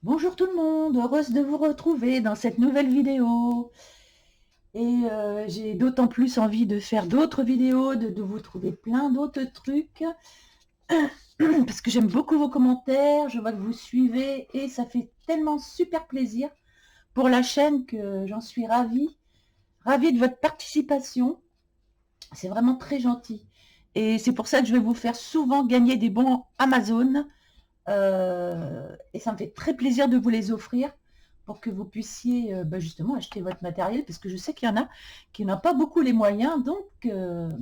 Bonjour tout le monde, heureuse de vous retrouver dans cette nouvelle vidéo. Et j'ai d'autant plus envie de faire d'autres vidéos, de vous trouver plein d'autres trucs, parce que j'aime beaucoup vos commentaires, je vois que vous suivez et ça fait tellement super plaisir pour la chaîne que j'en suis ravie. Ravie de votre participation, c'est vraiment très gentil. Et c'est pour ça que je vais vous faire souvent gagner des bons Amazon. Et ça me fait très plaisir de vous les offrir pour que vous puissiez justement acheter votre matériel, parce que je sais qu'il y en a qui n'ont pas beaucoup les moyens. Donc,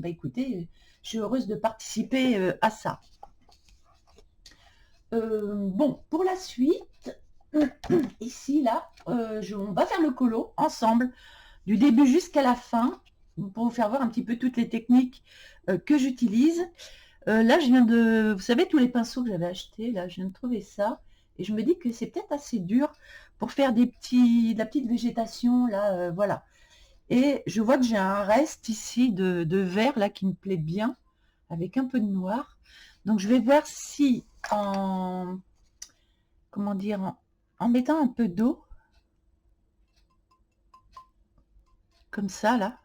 écoutez, je suis heureuse de participer à ça. Bon, pour la suite, ici, là, on va faire le colo ensemble, du début jusqu'à la fin, pour vous faire voir un petit peu toutes les techniques que j'utilise. Là, je viens de, vous savez, tous les pinceaux que j'avais achetés, là, je viens de trouver ça. Et je me dis que c'est peut-être assez dur pour faire de la petite végétation, là, voilà. Et je vois que j'ai un reste ici de vert, là, qui me plaît bien, avec un peu de noir. Donc, je vais voir si, comment dire, en mettant un peu d'eau, comme ça, là,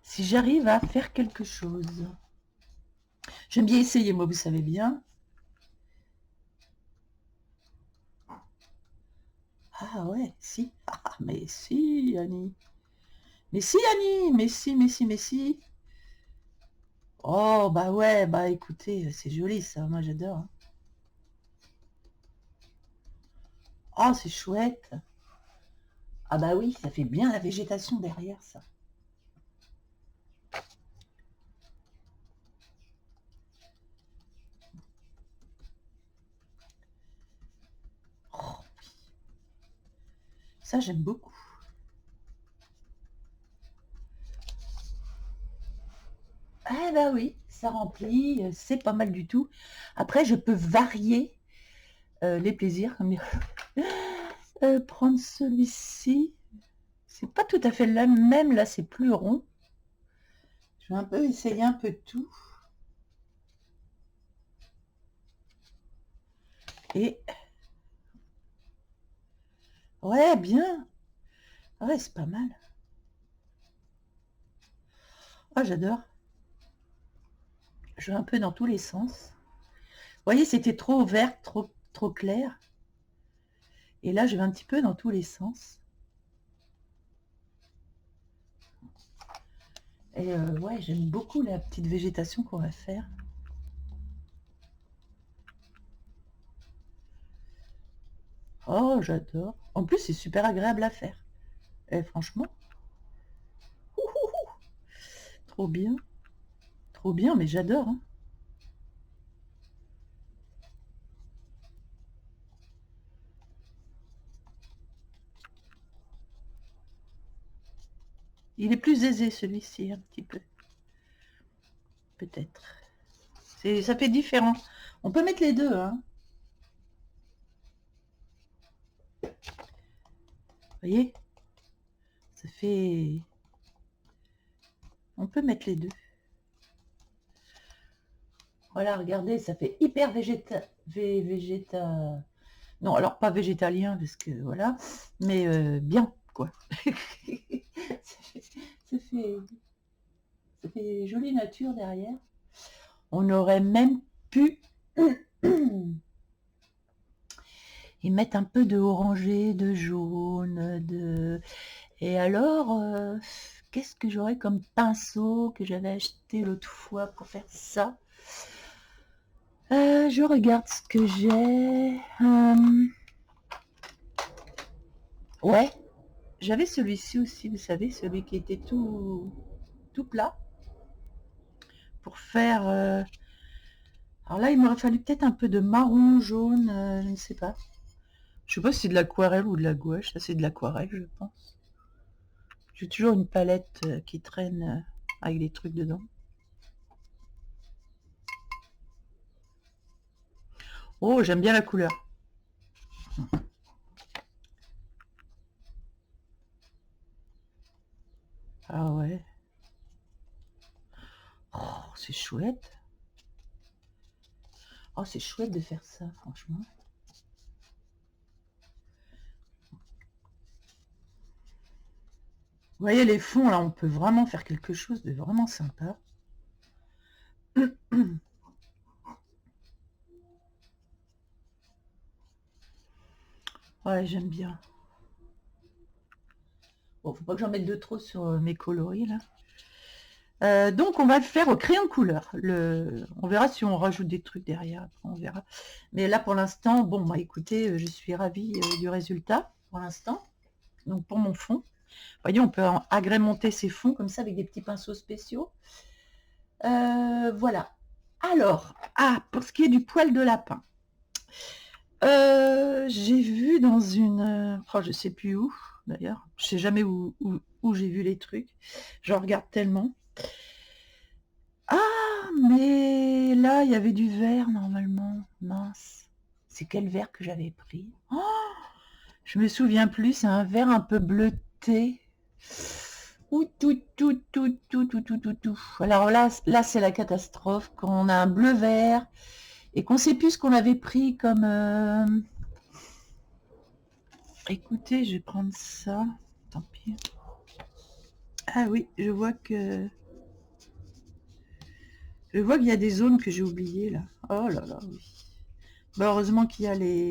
si j'arrive à faire quelque chose. J'aime bien essayer, moi, vous savez bien. Ah ouais, si. Ah, mais si, Annie. Mais si, Annie, mais si, mais si, mais si. Oh, bah ouais, bah écoutez, c'est joli ça, moi j'adore, hein. Oh, c'est chouette. Ah bah oui, ça fait bien la végétation derrière ça. Oh, ça j'aime beaucoup. Ah bah oui, ça remplit, c'est pas mal du tout. Après, je peux varier les plaisirs, comme dire. Prendre celui-ci. C'est pas tout à fait le même, là c'est plus rond. Je vais un peu essayer un peu de tout. Et ouais, bien. Ouais, c'est pas mal. Ah, j'adore. Je vais un peu dans tous les sens. Vous voyez, c'était trop vert, trop clair. Et là, je vais un petit peu dans tous les sens. Et ouais, j'aime beaucoup la petite végétation qu'on va faire. Oh, j'adore. En plus, c'est super agréable à faire. Et franchement, trop bien. Trop bien, mais j'adore, hein. Il est plus aisé, celui-ci, un petit peu. Peut-être. Ça fait différent. On peut mettre les deux, hein. Vous voyez, ça fait... On peut mettre les deux. Voilà, regardez, ça fait hyper végéta... Non, alors pas végétalien, parce que voilà, mais bien, quoi. ça, fait, ça, fait, ça fait jolie nature derrière. On aurait même pu y mettre un peu de orangé, de jaune, de... Et alors, qu'est-ce que j'aurais comme pinceau que j'avais acheté l'autre fois pour faire ça? Je regarde ce que j'ai. Ouais, j'avais celui-ci aussi, vous savez, celui qui était tout plat pour faire. Alors là, il m'aurait fallu peut-être un peu de marron jaune, je ne sais pas. Je sais pas si c'est de l'aquarelle ou de la gouache. Ça, c'est de l'aquarelle, je pense. J'ai toujours une palette qui traîne avec des trucs dedans. Oh, j'aime bien la couleur. Ah ouais. Oh, c'est chouette. Oh, c'est chouette de faire ça, franchement. Vous voyez les fonds, là, on peut vraiment faire quelque chose de vraiment sympa. Ouais, j'aime bien. Bon, faut pas que j'en mette de trop sur mes coloris, là. Donc, on va le faire au crayon de couleur. On verra si on rajoute des trucs derrière, après, on verra. Mais là, pour l'instant, bon, bah, écoutez, je suis ravie du résultat, pour l'instant. Donc, pour mon fond. Vous voyez, on peut agrémenter ces fonds comme ça avec des petits pinceaux spéciaux. Voilà. Alors, pour ce qui est du poil de lapin. J'ai vu dans une... oh, je sais plus où, d'ailleurs. Je sais jamais où j'ai vu les trucs. J'en regarde tellement. Ah, mais là, il y avait du vert, normalement. Mince. C'est quel vert que j'avais pris? Oh, je me souviens plus. C'est un vert un peu bleuté. Ouh, tout. Alors là c'est la catastrophe. Quand on a un bleu-vert et qu'on sait plus ce qu'on avait pris comme... Écoutez, je vais prendre ça. Tant pis. Ah oui, je vois qu'il y a des zones que j'ai oubliées là. Oh là là, oui. Bah, heureusement qu'il y a les...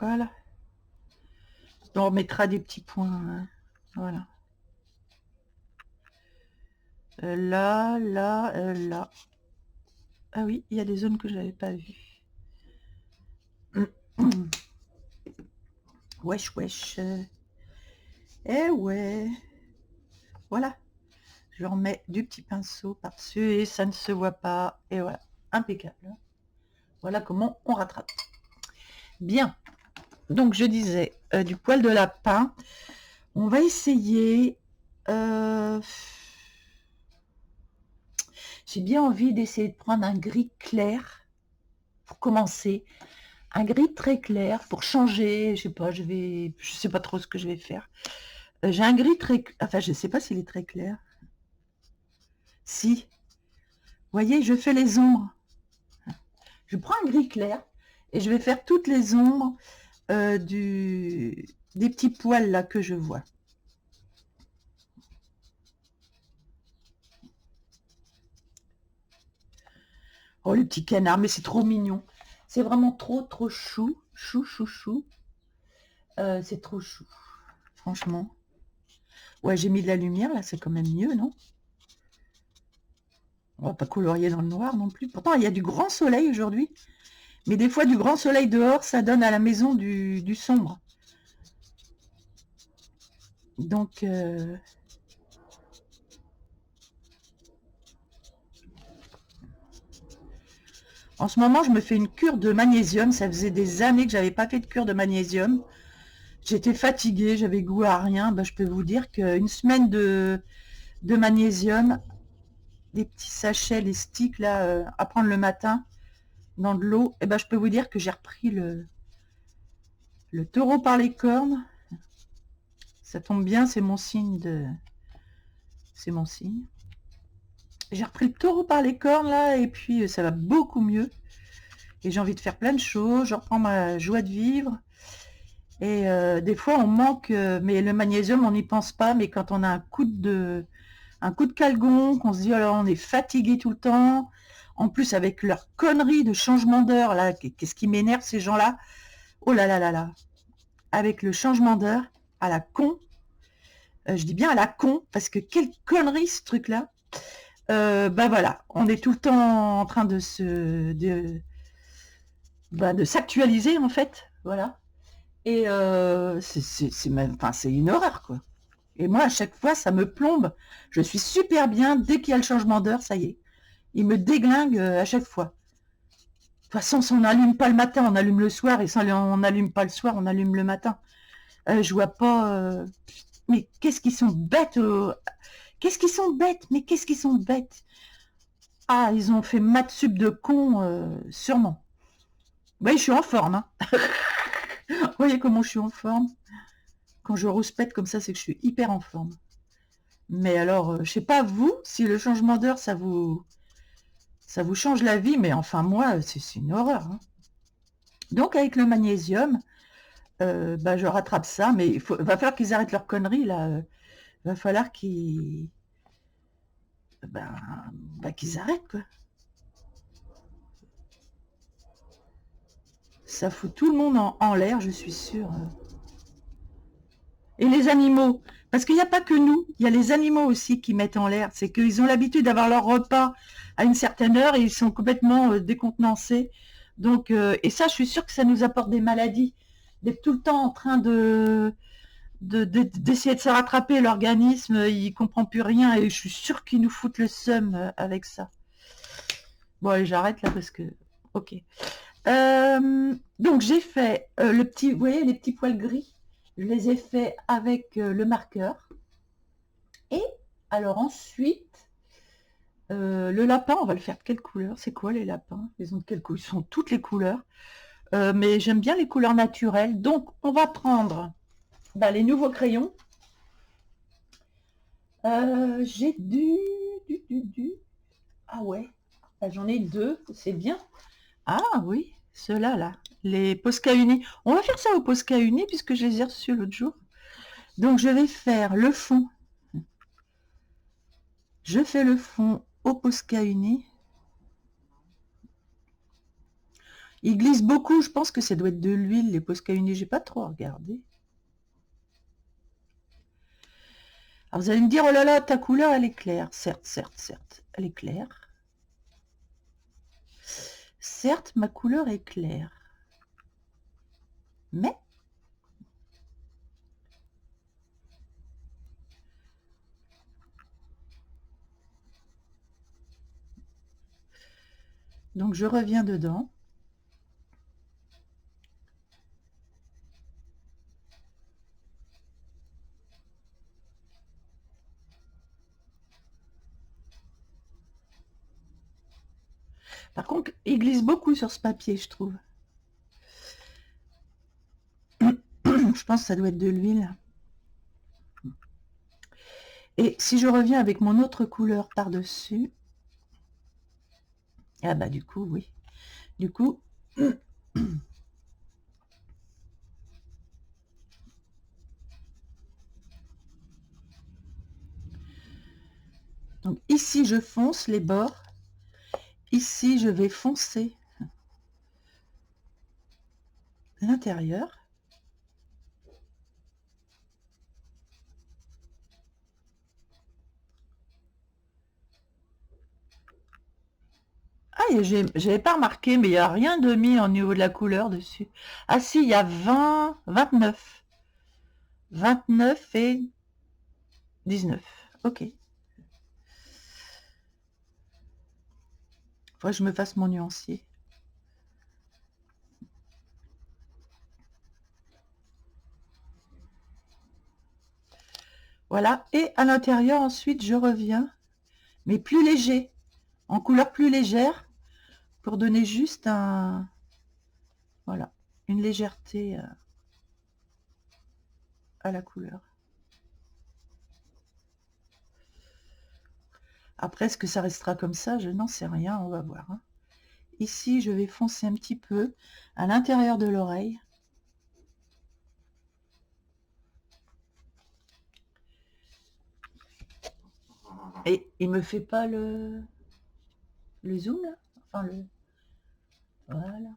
Voilà. On remettra des petits points. Hein. Voilà. Là. Ah oui, il y a des zones que je n'avais pas vues. Wesh. Eh ouais. Voilà. Je remets du petit pinceau par-dessus et ça ne se voit pas. Et voilà, impeccable. Voilà comment on rattrape. Bien. Donc je disais, du poil de lapin. On va essayer... J'ai bien envie d'essayer de prendre un gris clair pour commencer. Un gris très clair pour changer. Je sais pas, je sais pas trop ce que je vais faire. J'ai un gris très... Enfin, je sais pas s'il est très clair. Si. Vous voyez, je fais les ombres. Je prends un gris clair et je vais faire toutes les ombres des petits poils là que je vois. Oh, le petit canard, mais c'est trop mignon. C'est vraiment trop chou. Chou. C'est trop chou. Franchement. Ouais, j'ai mis de la lumière là, c'est quand même mieux, non? On va pas colorier dans le noir non plus. Pourtant, il y a du grand soleil aujourd'hui. Mais des fois, du grand soleil dehors, ça donne à la maison du sombre. Donc, en ce moment, je me fais une cure de magnésium. Ça faisait des années que j'avais pas fait de cure de magnésium. J'étais fatiguée, j'avais goût à rien. Ben, je peux vous dire qu'une semaine de magnésium, des petits sachets, les sticks là, à prendre le matin dans de l'eau, et ben, je peux vous dire que j'ai repris le taureau par les cornes. Ça tombe bien, c'est mon signe de... C'est mon signe. J'ai repris le taureau par les cornes là, et puis ça va beaucoup mieux. Et j'ai envie de faire plein de choses, je reprends ma joie de vivre. Et des fois on manque, mais le magnésium on n'y pense pas, mais quand on a un coup de calgon, qu'on se dit alors on est fatigué tout le temps, en plus avec leur connerie de changement d'heure là, qu'est-ce qui m'énerve ces gens-là, oh là là là là, avec le changement d'heure, à la con, je dis bien à la con, parce que quelle connerie ce truc-là. Ben voilà, on est tout le temps en train de s'actualiser en fait, voilà. Et c'est une horreur quoi. Et moi à chaque fois ça me plombe. Je suis super bien dès qu'il y a le changement d'heure, ça y est. Il me déglingue à chaque fois. De toute façon, si on n'allume pas le matin, on allume le soir, et si on n'allume pas le soir, on allume le matin. Je vois pas. Mais qu'est-ce qu'ils sont bêtes Qu'est-ce qu'ils sont bêtes Mais qu'est-ce qu'ils sont bêtes Ah, ils ont fait maths sup de con, sûrement. Oui, je suis en forme. Hein. Vous voyez comment je suis en forme. Quand je rouspète comme ça, c'est que je suis hyper en forme. Mais alors, je sais pas vous, si le changement d'heure, ça vous change la vie, mais enfin moi, c'est une horreur, hein. Donc avec le magnésium, bah, je rattrape ça, mais va falloir qu'ils arrêtent leurs conneries là. Va falloir ben, qu'ils arrêtent quoi. Ça fout tout le monde en l'air, je suis sûre. Et les animaux, parce qu'il n'y a pas que nous, il y a les animaux aussi qui mettent en l'air. C'est qu'ils ont l'habitude d'avoir leur repas à une certaine heure et ils sont complètement décontenancés. Donc, et ça, je suis sûre que ça nous apporte des maladies. D'être tout le temps en train d'essayer de se rattraper, l'organisme, il comprend plus rien et je suis sûre qu'ils nous foutent le seum avec ça. Bon, allez, j'arrête là parce que... Ok. Donc, j'ai fait le petit... Vous voyez, les petits poils gris, je les ai fait avec le marqueur. Et alors ensuite, le lapin, on va le faire de quelle couleur? C'est quoi les lapins? Ils ont de quelle couleur? Ils sont toutes les couleurs. Mais j'aime bien les couleurs naturelles. Donc, on va prendre les nouveaux crayons. J'ai Ah ouais, j'en ai deux, c'est bien. Ah oui, ceux-là, là, les Posca Uni. On va faire ça au Posca Uni puisque je les ai reçus l'autre jour. Donc, je vais faire le fond. Je fais le fond au Posca Uni. Il glisse beaucoup, je pense que ça doit être de l'huile, les Posca Uni, j'ai pas trop regardé. Alors vous allez me dire, oh là là, ta couleur, elle est claire. Certes, certes, certes, elle est claire. Certes, ma couleur est claire. Mais donc je reviens dedans. Par contre, il glisse beaucoup sur ce papier, je trouve. Je pense que ça doit être de l'huile. Et si je reviens avec mon autre couleur par-dessus, ah bah du coup, oui. Du coup, donc ici je fonce les bords. Ici je vais foncer l'intérieur. Ah, j'avais pas remarqué, mais il n'y a rien de mis au niveau de la couleur dessus. Ah si, il y a 20, 29. 29 et 19. Ok. Faudrait que je me fasse mon nuancier. Voilà. Et à l'intérieur, ensuite, je reviens, mais plus léger, en couleur plus légère, pour donner juste un... Voilà, une légèreté à la couleur. Après, est-ce que ça restera comme ça? Je n'en sais rien, on va voir. Hein. Ici, je vais foncer un petit peu à l'intérieur de l'oreille. Et il me fait pas le zoom, là? Enfin, le... Voilà.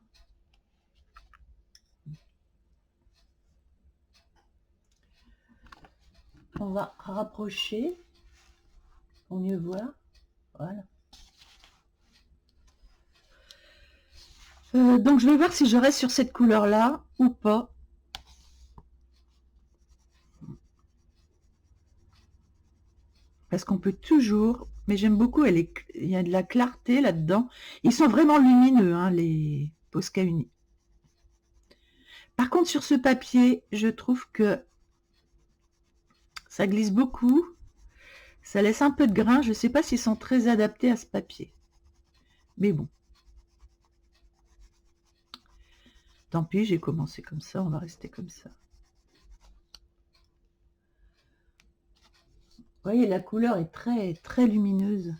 On va rapprocher pour mieux voir. Voilà. Donc, je vais voir si je reste sur cette couleur-là ou pas. Parce qu'on peut toujours... Mais j'aime beaucoup, il y a de la clarté là-dedans. Ils sont vraiment lumineux, hein, les Posca Uni. Par contre, sur ce papier, je trouve que ça glisse beaucoup. Ça laisse un peu de grain. Je ne sais pas s'ils sont très adaptés à ce papier. Mais bon. Tant pis, j'ai commencé comme ça, on va rester comme ça. Vous voyez, la couleur est très, très lumineuse.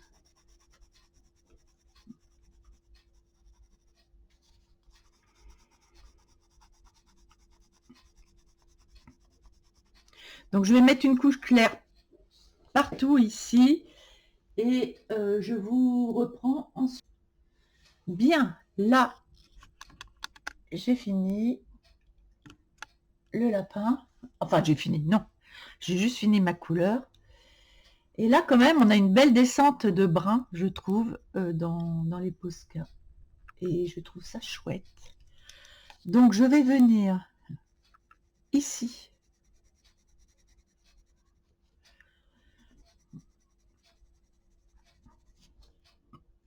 Donc, je vais mettre une couche claire partout ici. Et je vous reprends ensuite. Bien, là, j'ai fini le lapin. Enfin, j'ai fini, non. J'ai juste fini ma couleur. Et là, quand même, on a une belle descente de brun, je trouve, dans les Posca. Et je trouve ça chouette. Donc, je vais venir ici.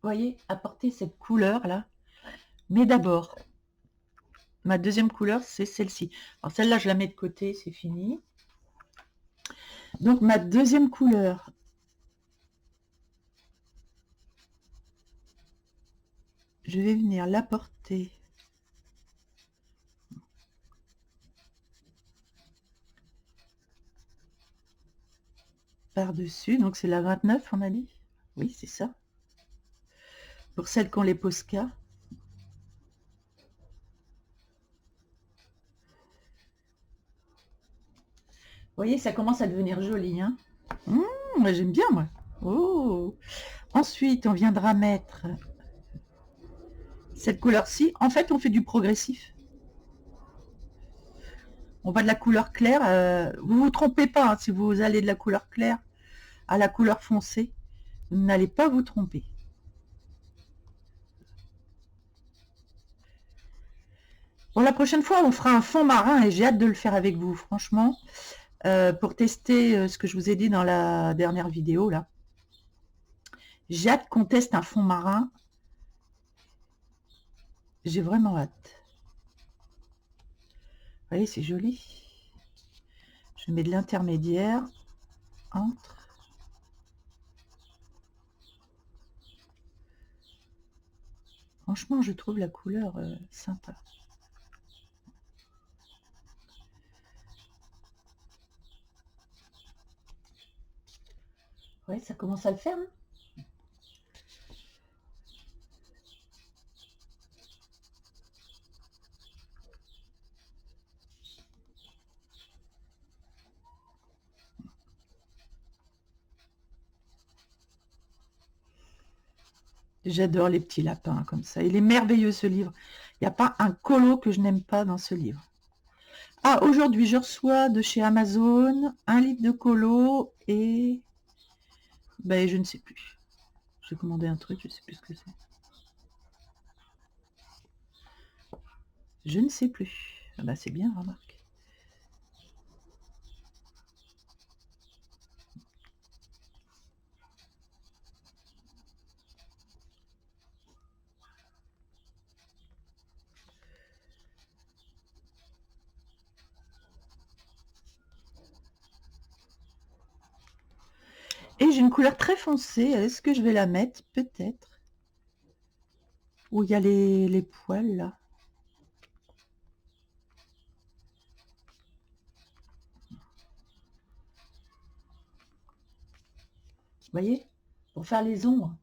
Vous voyez, apporter cette couleur-là. Mais d'abord, ma deuxième couleur, c'est celle-ci. Alors, celle-là, je la mets de côté, c'est fini. Donc, ma deuxième couleur, je vais venir l'apporter par-dessus. Donc, c'est la 29, on a dit. Oui, c'est ça. Pour celles qui ont les Posca. Vous voyez, ça commence à devenir joli. Hein. J'aime bien, moi. Oh. Ensuite, on viendra mettre cette couleur-ci. En fait, on fait du progressif. On va de la couleur claire. Vous vous trompez pas, hein, si vous allez de la couleur claire à la couleur foncée. Vous n'allez pas vous tromper. Bon, la prochaine fois, on fera un fond marin et j'ai hâte de le faire avec vous, franchement, pour tester ce que je vous ai dit dans la dernière vidéo, là. J'ai hâte qu'on teste un fond marin. J'ai vraiment hâte. Vous voyez, c'est joli. Je mets de l'intermédiaire entre. Franchement, je trouve la couleur sympa. Ouais, ça commence à le faire. Hein. J'adore les petits lapins comme ça. Il est merveilleux ce livre. Il n'y a pas un colo que je n'aime pas dans ce livre. Ah, aujourd'hui, je reçois de chez Amazon un livre de colo et... Ben, je ne sais plus. J'ai commandé un truc, je ne sais plus ce que c'est. Je ne sais plus. Ah ben, c'est bien, remarque. Et j'ai une couleur très foncée. Est-ce que je vais la mettre? Peut-être. Où il y a les poils, là. Vous voyez? Pour faire les ombres.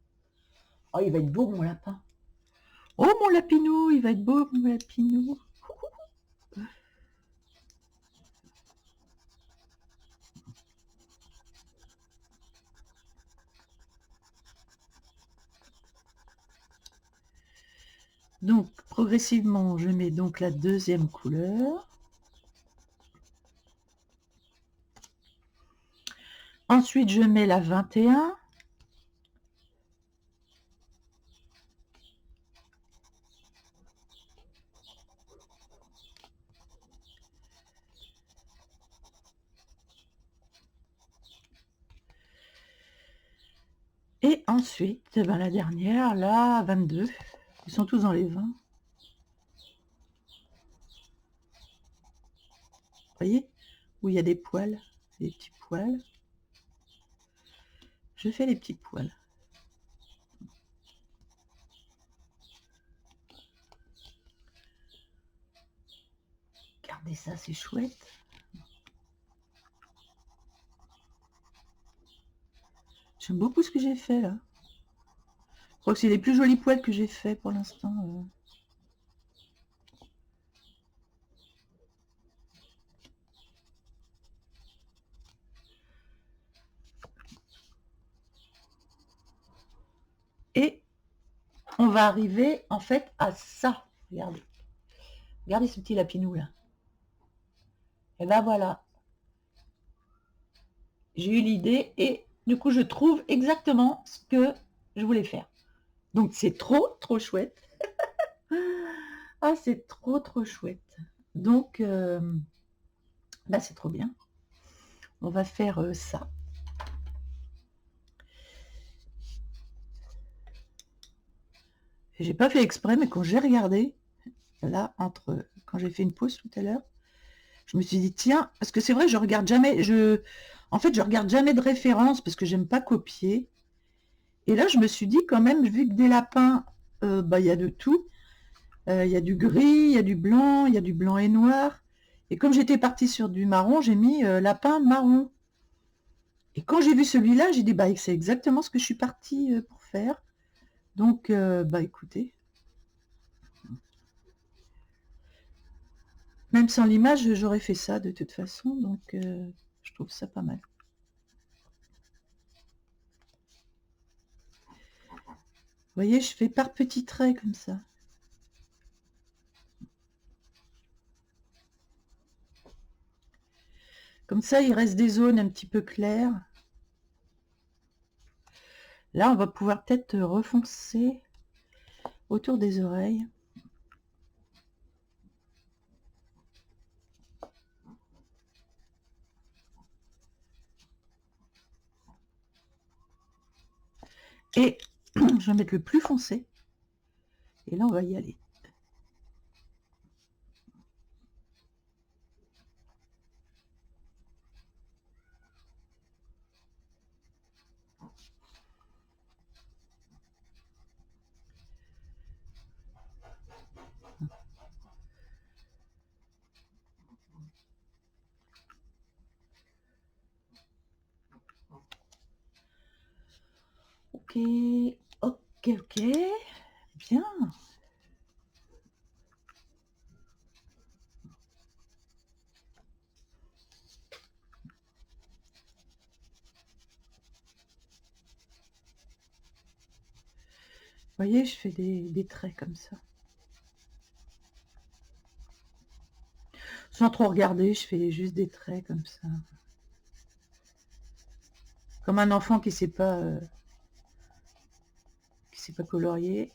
Oh, il va être beau, mon lapin. Oh, mon lapinou, il va être beau, mon lapinou. Donc, progressivement, je mets donc la deuxième couleur. Ensuite, je mets la 21. Et ensuite, ben, la dernière, la 22. Ils sont tous dans les 20. Vous voyez? Où il y a des poils, des petits poils. Je fais les petits poils. Regardez ça, c'est chouette. J'aime beaucoup ce que j'ai fait là. Je crois que c'est les plus jolis poils que j'ai fait pour l'instant. Et on va arriver en fait à ça. Regardez. Regardez ce petit lapinou là. Et ben voilà. J'ai eu l'idée et du coup je trouve exactement ce que je voulais faire. Donc c'est trop trop chouette. Ah c'est trop trop chouette. Donc là c'est trop bien. On va faire ça. J'ai pas fait exprès, mais quand j'ai regardé, là, quand j'ai fait une pause tout à l'heure, je me suis dit, tiens, parce que c'est vrai, je regarde jamais, en fait, je regarde jamais de référence parce que j'aime pas copier. Et là, je me suis dit, quand même, vu que des lapins, bah, il y a de tout. Il y a du gris, il y a du blanc, il y a du blanc et noir. Et comme j'étais partie sur du marron, j'ai mis lapin marron. Et quand j'ai vu celui-là, j'ai dit, bah, c'est exactement ce que je suis partie pour faire. Donc, bah, écoutez. Même sans l'image, j'aurais fait ça de toute façon, donc je trouve ça pas mal. Vous voyez, je fais par petits traits comme ça. Comme ça, il reste des zones un petit peu claires. Là, on va pouvoir peut-être refoncer autour des oreilles. Et je vais mettre le plus foncé. Et là, on va y aller. Ok, ok, ok. Bien. Vous voyez, je fais des traits comme ça. Sans trop regarder, je fais juste des traits comme ça. Comme un enfant qui sait pas colorier.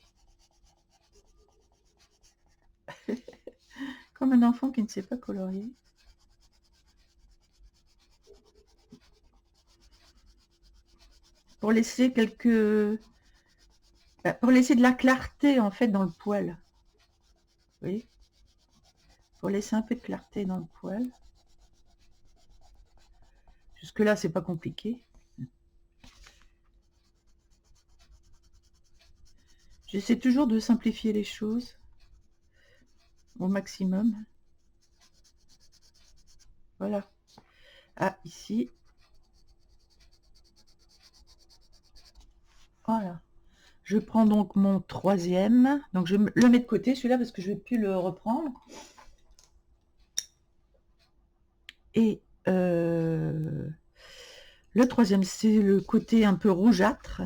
Comme un enfant qui ne sait pas colorier. Pour laisser pour laisser de la clarté en fait dans le poil. Vous voyez, pour laisser un peu de clarté dans le poil. Jusque là, c'est pas compliqué. J'essaie toujours de simplifier les choses au maximum. Voilà. Ah, ici. Voilà. Je prends donc mon troisième. Donc je le mets de côté celui-là parce que je ne vais plus le reprendre. Et le troisième, c'est le côté un peu rougeâtre.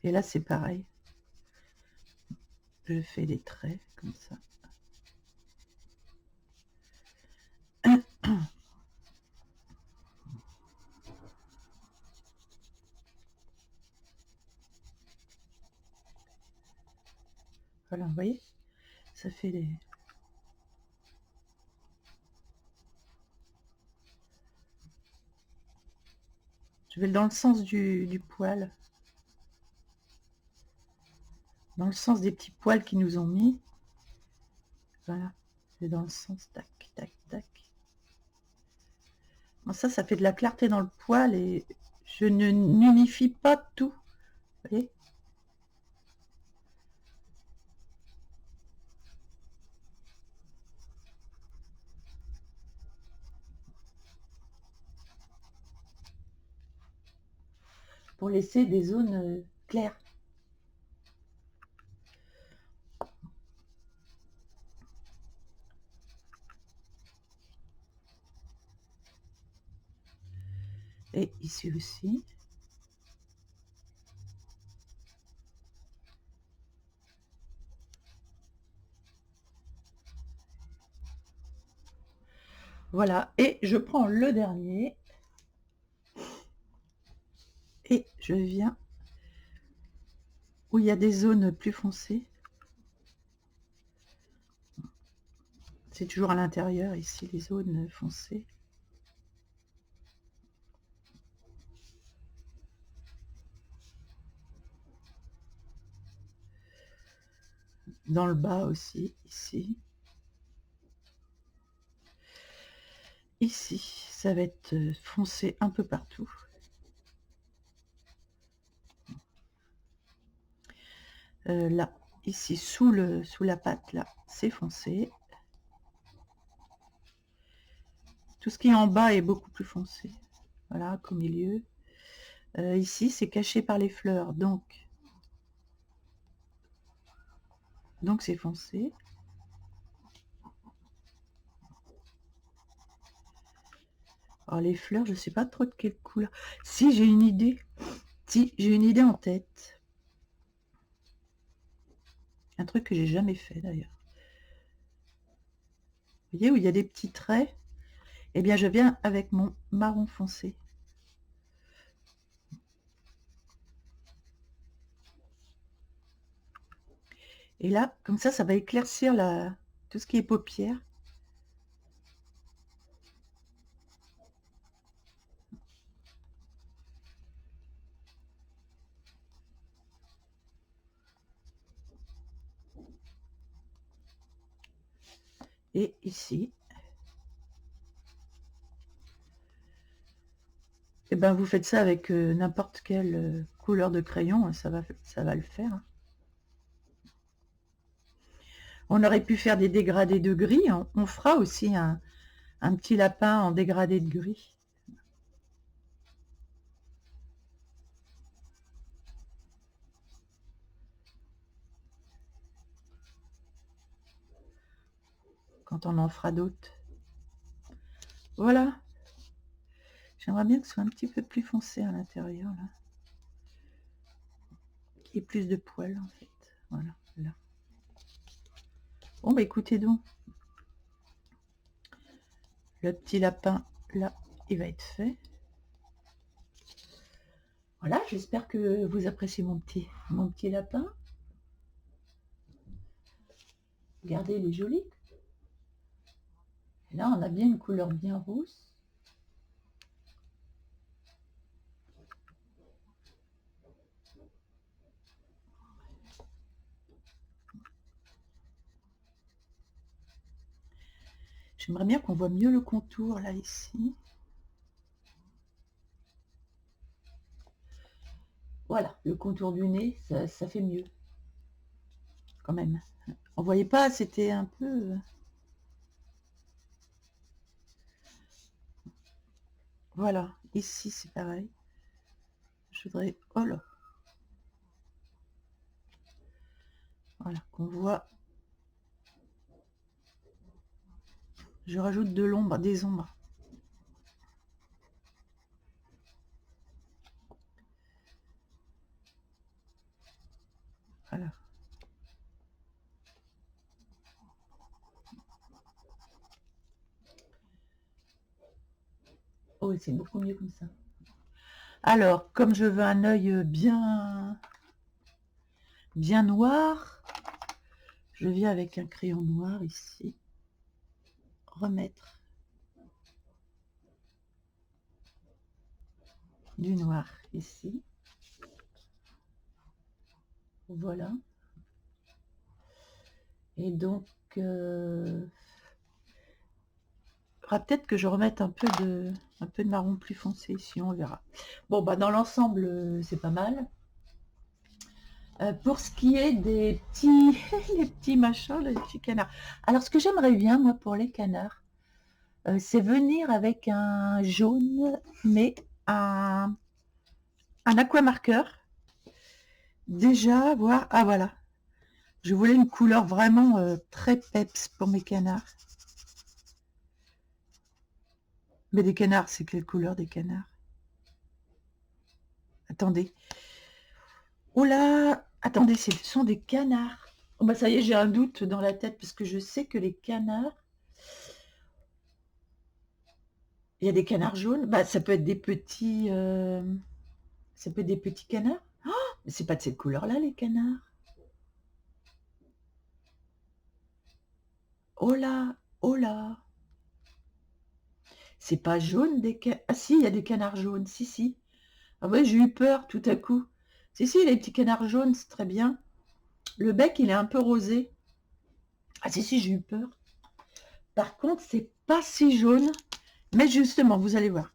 Et là, c'est pareil. Je fais des traits comme ça. Voilà, vous voyez, ça fait des... Je vais dans le sens du poil. Dans le sens des petits poils qu'ils nous ont mis. Voilà, je vais dans le sens, tac, tac, tac. Bon, ça fait de la clarté dans le poil et je ne n'unifie pas tout. Vous voyez ? pour laisser des zones claires. Et ici aussi. Voilà, et je prends le dernier. Et je viens où il y a des zones plus foncées. C'est toujours à l'intérieur, ici, les zones foncées. Dans le bas aussi, ici. Ici, ça va être foncé un peu partout. Là, ici, sous la patte, là, c'est foncé. Tout ce qui est en bas est beaucoup plus foncé. Voilà, qu'au milieu. Ici, c'est caché par les fleurs, donc c'est foncé. Alors les fleurs, je sais pas trop de quelle couleur. Si, j'ai une idée. Si, j'ai une idée en tête. Un truc que j'ai jamais fait d'ailleurs. Vous voyez où il y a des petits traits? Eh bien, je viens avec mon marron foncé. Et là, comme ça va éclaircir tout ce qui est paupières. Et ici. Et ben, vous faites ça avec n'importe quelle couleur de crayon, ça va le faire. Hein. On aurait pu faire des dégradés de gris. On fera aussi un petit lapin en dégradé de gris. Quand on en fera d'autres. Voilà. J'aimerais bien que ce soit un petit peu plus foncé à l'intérieur, là. Qu'il y ait plus de poils, en fait. Voilà, là. Bon, bah écoutez donc. Le petit lapin, là, il va être fait. Voilà, j'espère que vous appréciez mon petit lapin. Regardez, il est joli. Et là, on a bien une couleur bien rousse. J'aimerais bien qu'on voit mieux le contour, là, ici. Voilà, le contour du nez, ça fait mieux. Quand même. On voyait pas, c'était un peu... Voilà, ici, c'est pareil. Je voudrais... Oh là. Voilà, qu'on voit. Je rajoute de l'ombre, des ombres. Voilà. Oh, c'est beaucoup mieux comme ça. Alors, comme je veux un œil bien noir, je viens avec un crayon noir ici. Remettre du noir ici. Voilà. Et donc, peut-être que je remette un peu de marron plus foncé ici, on verra. Bon, bah dans l'ensemble, c'est pas mal. Pour ce qui est des petits, les petits machins, les petits canards. Alors, ce que j'aimerais bien, moi, pour les canards, c'est venir avec un jaune, mais un un aquamarqueur. Déjà, voir... Ah, voilà. Je voulais une couleur vraiment très peps pour mes canards. Mais des canards, c'est quelle couleur des canards? Attendez. Oh là! Attendez, ce sont des canards. Oh bah ça y est, j'ai un doute dans la tête parce que je sais que les canards... Il y a des canards jaunes. Bah ça peut être des petits... Ça peut être des petits canards. Oh, mais c'est pas de cette couleur-là, les canards. Oh là! Oh là! C'est pas jaune des canards. Ah si, il y a des canards jaunes. Si, si. Ah ouais, j'ai eu peur tout à coup. Si, si, les petits canards jaunes, c'est très bien. Le bec, il est un peu rosé. Ah si, si, j'ai eu peur. Par contre, c'est pas si jaune. Mais justement, vous allez voir.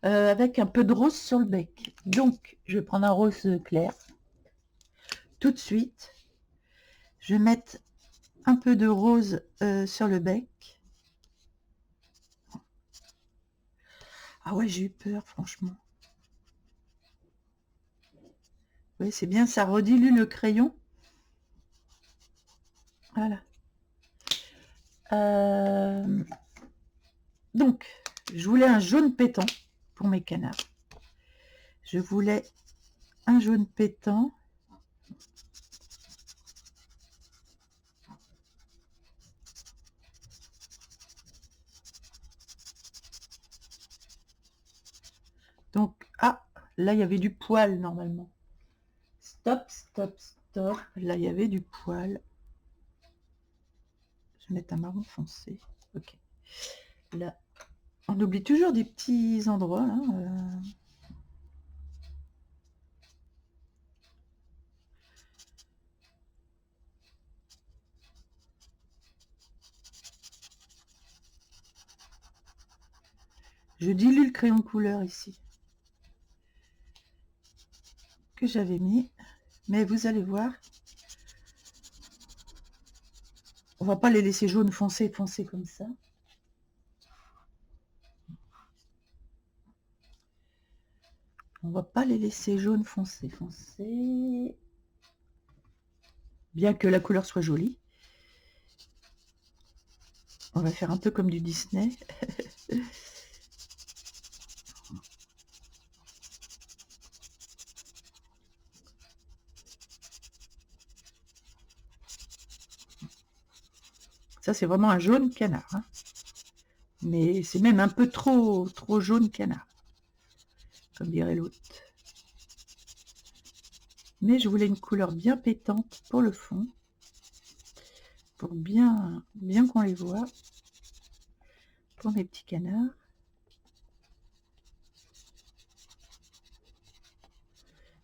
Avec un peu de rose sur le bec. Donc, je vais prendre un rose clair. Tout de suite. Je vais mettre un peu de rose sur le bec. Ah ouais, j'ai eu peur, franchement. Oui, c'est bien, ça redilue le crayon. Voilà. Donc, je voulais un jaune pétant pour mes canards. Je voulais un jaune pétant. Donc, ah, là, il y avait du poil normalement. Stop, stop, stop. Là, il y avait du poil. Je vais mettre un marron foncé. Ok. Là, on oublie toujours des petits endroits. Là. Je dilue le crayon de couleur ici. Que j'avais mis. Mais vous allez voir. On va pas les laisser jaune foncé comme ça. On va pas les laisser jaune foncé. Bien que la couleur soit jolie. On va faire un peu comme du Disney. Ça, c'est vraiment un jaune canard. Hein. Mais c'est même un peu trop jaune canard. Comme dirait l'autre. Mais je voulais une couleur bien pétante pour le fond. Pour bien qu'on les voit. Pour mes petits canards.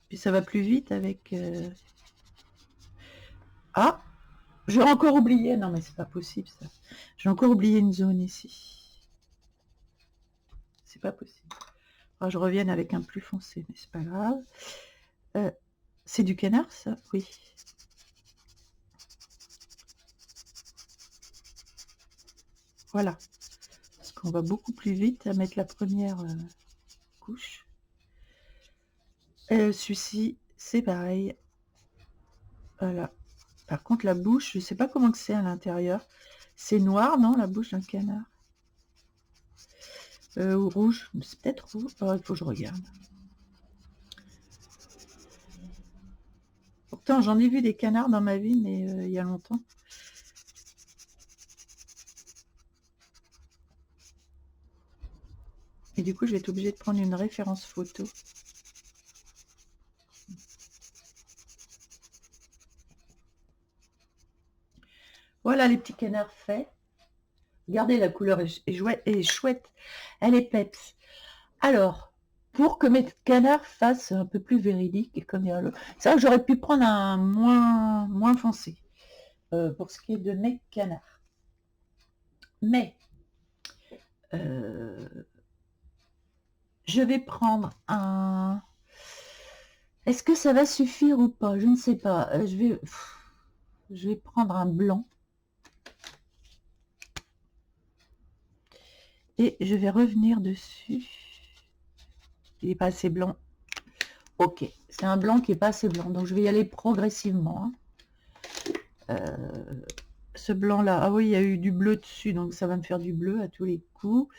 Puis ça va plus vite avec... Ah, j'ai encore oublié. Non, mais c'est pas possible, ça. J'ai encore oublié une zone ici. C'est pas possible. Alors, je revienne avec un plus foncé, mais c'est pas grave. C'est du canard, ça? Oui. Voilà. Parce qu'on va beaucoup plus vite à mettre la première couche. Celui-ci, c'est pareil. Voilà. Par contre, la bouche, je sais pas comment que c'est à l'intérieur. C'est noir, non, la bouche d'un canard? Ou rouge? C'est peut-être rouge. Oh, il faut que je regarde. Pourtant, j'en ai vu des canards dans ma vie, mais il y a longtemps. Et du coup, je vais être obligée de prendre une référence photo. Voilà les petits canards faits. Regardez, la couleur est chouette. Elle est peps. Alors, pour que mes canards fassent un peu plus véridique, comme il y a le... Ça, j'aurais pu prendre un moins foncé pour ce qui est de mes canards. Mais je vais prendre un... Est-ce que ça va suffire ou pas? Je ne sais pas. Je vais prendre un blanc. Et je vais revenir dessus. Il n'est pas assez blanc. Ok, c'est un blanc qui est pas assez blanc, donc je vais y aller progressivement. Ce blanc-là, ah oui, il y a eu du bleu dessus, donc ça va me faire du bleu à tous les coups.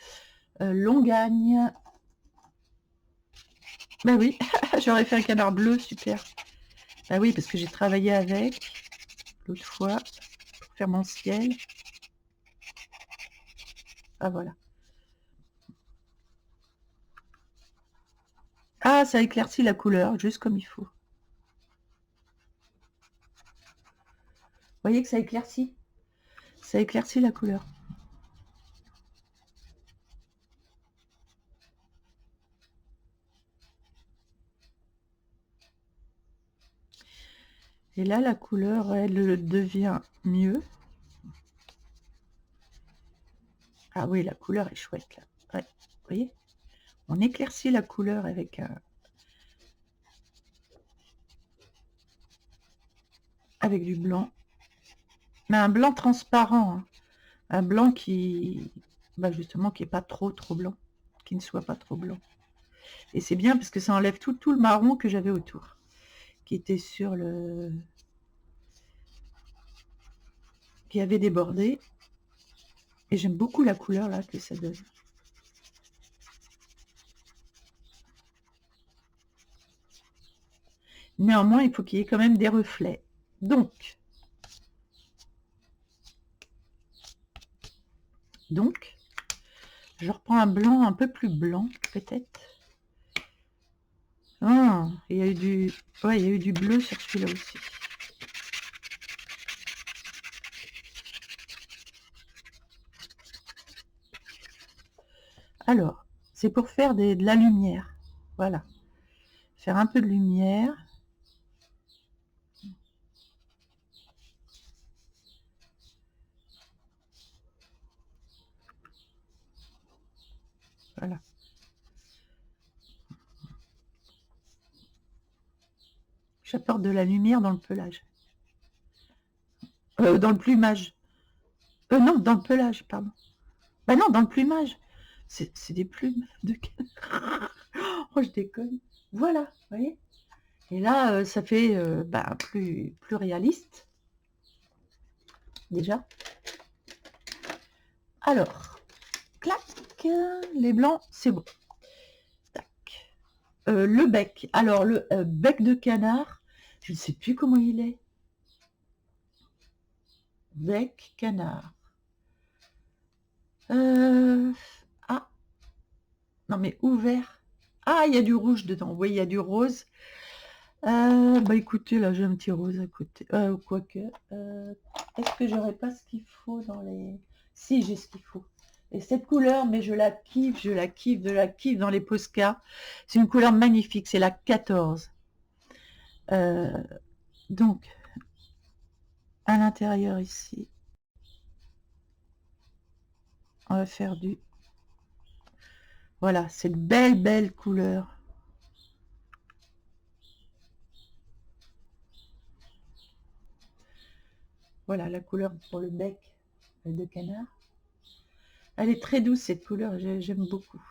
Longagne. Ben oui, j'aurais fait un canard bleu, super. Ben oui, parce que j'ai travaillé avec l'autre fois pour faire mon ciel. Ah voilà. Ah, ça éclaircit la couleur, juste comme il faut. Vous voyez que ça éclaircit? Ça éclaircit la couleur. Et là, la couleur, elle devient mieux. Ah oui, la couleur est chouette, là. Ouais, vous voyez? On éclaircit la couleur avec du blanc. Mais un blanc transparent, hein. Un blanc qui, bah justement, qui n'est pas trop blanc. Qui ne soit pas trop blanc. Et c'est bien parce que ça enlève tout le marron que j'avais autour. Qui était sur le... qui avait débordé. Et j'aime beaucoup la couleur là que ça donne. Néanmoins, il faut qu'il y ait quand même des reflets. Donc, je reprends un blanc un peu plus blanc, peut-être. Ah, il y a eu du... ouais, il y a eu du bleu sur celui-là aussi. Alors, c'est pour faire de la lumière. Voilà. Faire un peu de lumière. Voilà. J'apporte de la lumière dans le pelage. Dans le plumage. Non, dans le pelage, pardon. Bah non, dans le plumage. C'est des plumes de canard. Oh, je déconne. Voilà, vous voyez. Et là, ça fait plus réaliste. Déjà. Alors, clac, les blancs, c'est bon. Tac. Le bec. Alors, le bec de canard, je ne sais plus comment il est. Bec canard. Ah, non mais ouvert. Ah, il y a du rouge dedans. Oui, il y a du rose. Bah écoutez, là j'ai un petit rose à côté. Quoique. Est-ce que j'aurais pas ce qu'il faut dans les... Si, j'ai ce qu'il faut. Et cette couleur, mais je la kiffe dans les Posca. C'est une couleur magnifique, c'est la 14. Donc, à l'intérieur ici, on va faire du... Voilà, cette belle couleur. Voilà la couleur pour le bec de canard. Elle est très douce cette couleur, j'aime beaucoup.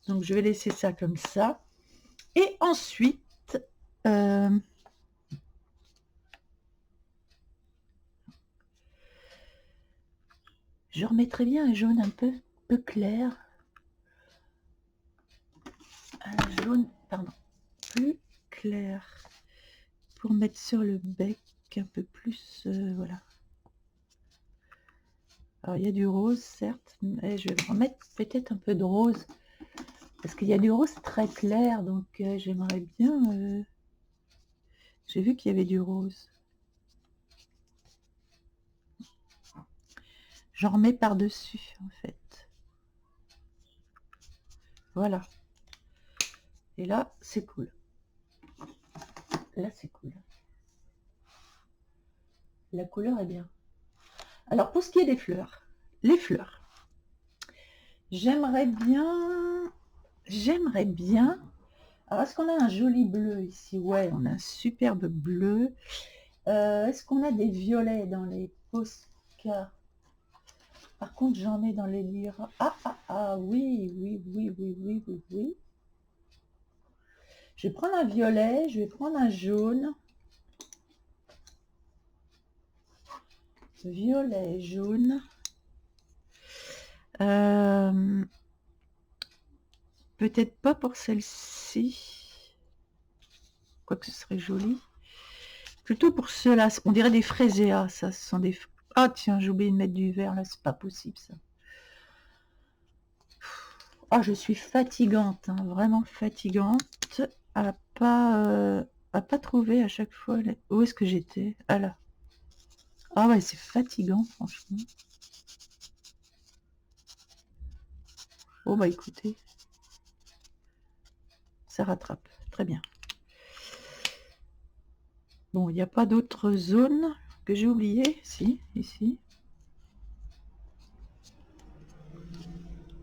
Donc je vais laisser ça comme ça. Et ensuite, je remettrai bien un jaune un peu clair. Un jaune, pardon, plus clair. Pour mettre sur le bec un peu plus, voilà. Alors il y a du rose certes, mais je vais remettre peut-être un peu de rose. Parce qu'il y a du rose très clair, donc j'aimerais bien... J'ai vu qu'il y avait du rose. J'en remets par-dessus, en fait. Voilà. Et là, c'est cool. Là, c'est cool. La couleur est bien. Alors, pour ce qui est des fleurs, les fleurs, j'aimerais bien... Alors, est-ce qu'on a un joli bleu ici? Ouais, on a un superbe bleu. Est-ce qu'on a des violets dans les Posca? Par contre, j'en ai dans les lyras. Ah, oui. Je vais prendre un violet, je vais prendre un jaune. Violet, jaune. Peut-être pas pour celle-ci. Quoique ce serait joli. Plutôt pour ceux-là. On dirait des fraiséas, ça. Ce sont des... Ah tiens, j'ai oublié de mettre du vert, là. C'est pas possible, ça. Ah, je suis fatigante, hein, vraiment fatigante. À pas trouver à chaque fois... Où est-ce que j'étais? Ah là. Ah ouais, c'est fatigant, franchement. Oh bah écoutez. Ça rattrape. Très bien. Bon, il n'y a pas d'autres zones que j'ai oubliées. Si, ici.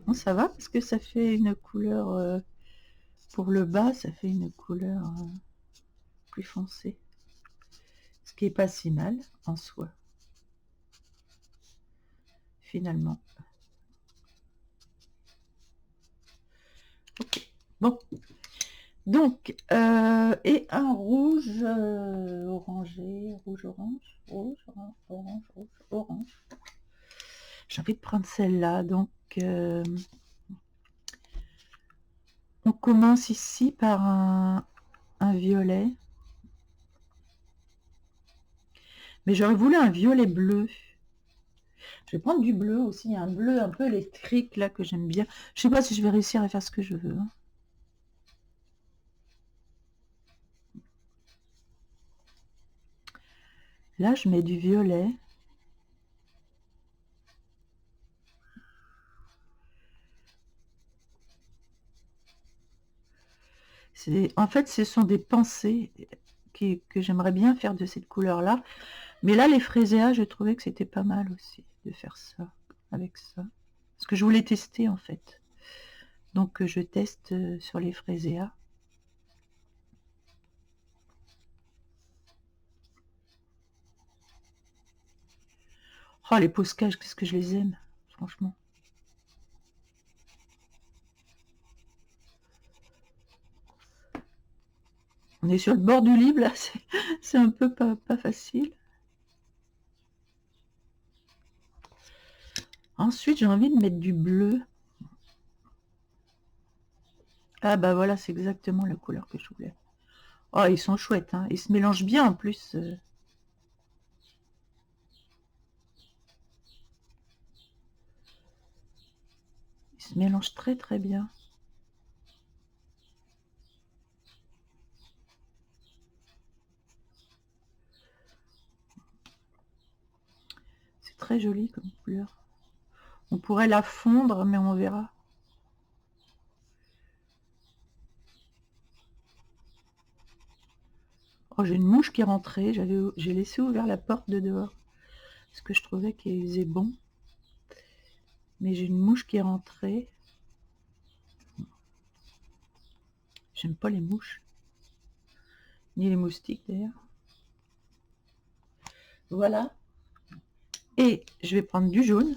Bon, ça va parce que ça fait une couleur... pour le bas, ça fait une couleur plus foncée. Ce qui est pas si mal en soi. Finalement. Ok. Bon. Donc, et un rouge orangé, orange. J'ai envie de prendre celle-là, donc on commence ici par un violet. Mais j'aurais voulu un violet bleu. Je vais prendre du bleu aussi, un bleu un peu électrique là que j'aime bien. Je sais pas si je vais réussir à faire ce que je veux. Hein. Là, je mets du violet. En fait, ce sont des pensées que j'aimerais bien faire de cette couleur-là. Mais là, les fraiséas, je trouvais que c'était pas mal aussi de faire ça, avec ça. Parce que je voulais tester, en fait. Donc, je teste sur les fraiséas. Oh, les poscages, qu'est-ce que je les aime, franchement. On est sur le bord du livre, là, c'est un peu pas facile. Ensuite, j'ai envie de mettre du bleu. Ah bah voilà, c'est exactement la couleur que je voulais. Oh, ils sont chouettes, hein. Ils se mélangent bien en plus. Ils se mélangent très très bien. C'est très joli comme couleur. On pourrait la fondre, mais on verra. Oh, j'ai une mouche qui est rentrée. J'ai laissé ouvert la porte de dehors. Parce que je trouvais qu'il faisait bon. Mais j'ai une mouche qui est rentrée. J'aime pas les mouches. Ni les moustiques d'ailleurs. Voilà. Et je vais prendre du jaune.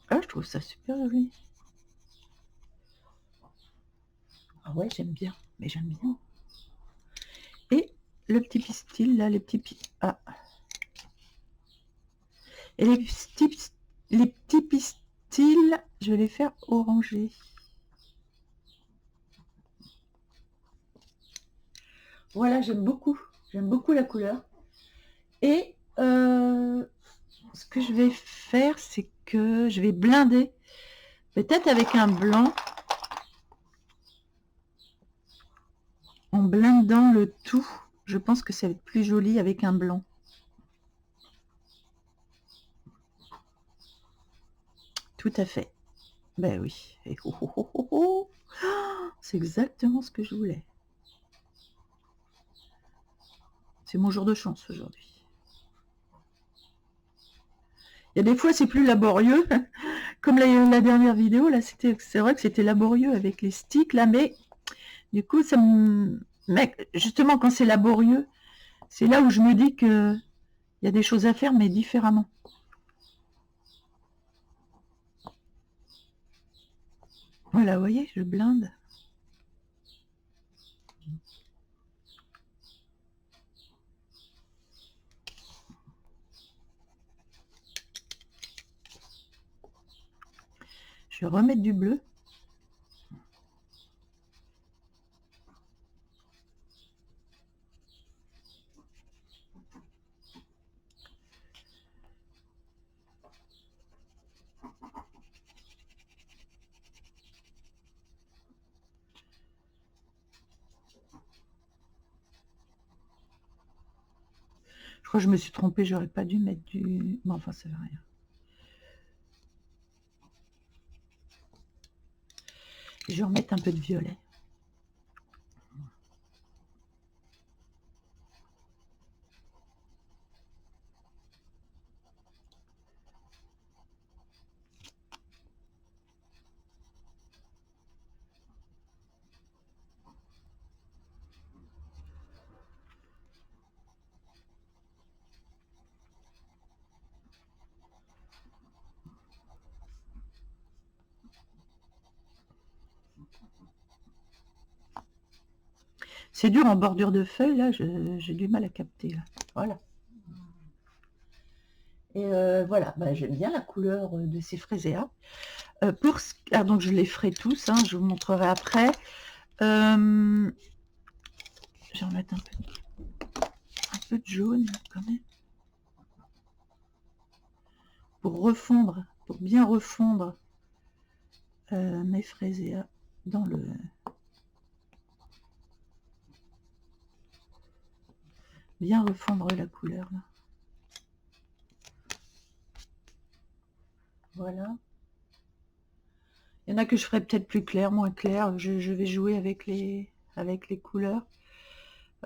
Ah, je trouve ça super joli. Ah ouais, j'aime bien. Mais j'aime bien. Et le petit pistil, là, les petits... Ah. Et les petits pistils, je vais les faire oranger. Voilà, j'aime beaucoup. J'aime beaucoup la couleur. Et ce que je vais faire, c'est que je vais blinder. Peut-être avec un blanc. En blindant le tout. Je pense que ça va être plus joli avec un blanc. Tout à fait. Ben oui. Et oh, oh, oh, oh, oh. C'est exactement ce que je voulais. C'est mon jour de chance aujourd'hui. Il y a des fois, c'est plus laborieux. Comme la dernière vidéo, là, c'est vrai que c'était laborieux avec les sticks, là, mais Du coup, ça me... Mec, justement, quand c'est laborieux, c'est là où je me dis que il y a des choses à faire, mais différemment. Voilà, vous voyez, je blinde. Je vais remettre du bleu. Je crois que je me suis trompée, j'aurais pas dû mettre du... Bon, enfin, ça veut rien. Je vais remettre un peu de violet. C'est dur en bordure de feuilles, là, j'ai du mal à capter. Là. Voilà. Et voilà, bah, j'aime bien la couleur de ces fréséas. Donc je les ferai tous, hein, je vous montrerai après. Je vais remettre un peu de jaune quand même. Pour refondre, pour bien refondre mes fréséas dans le... Bien refondre la couleur là. Voilà. Il y en a que je ferai peut-être plus clair, moins clair. Je vais jouer avec les couleurs.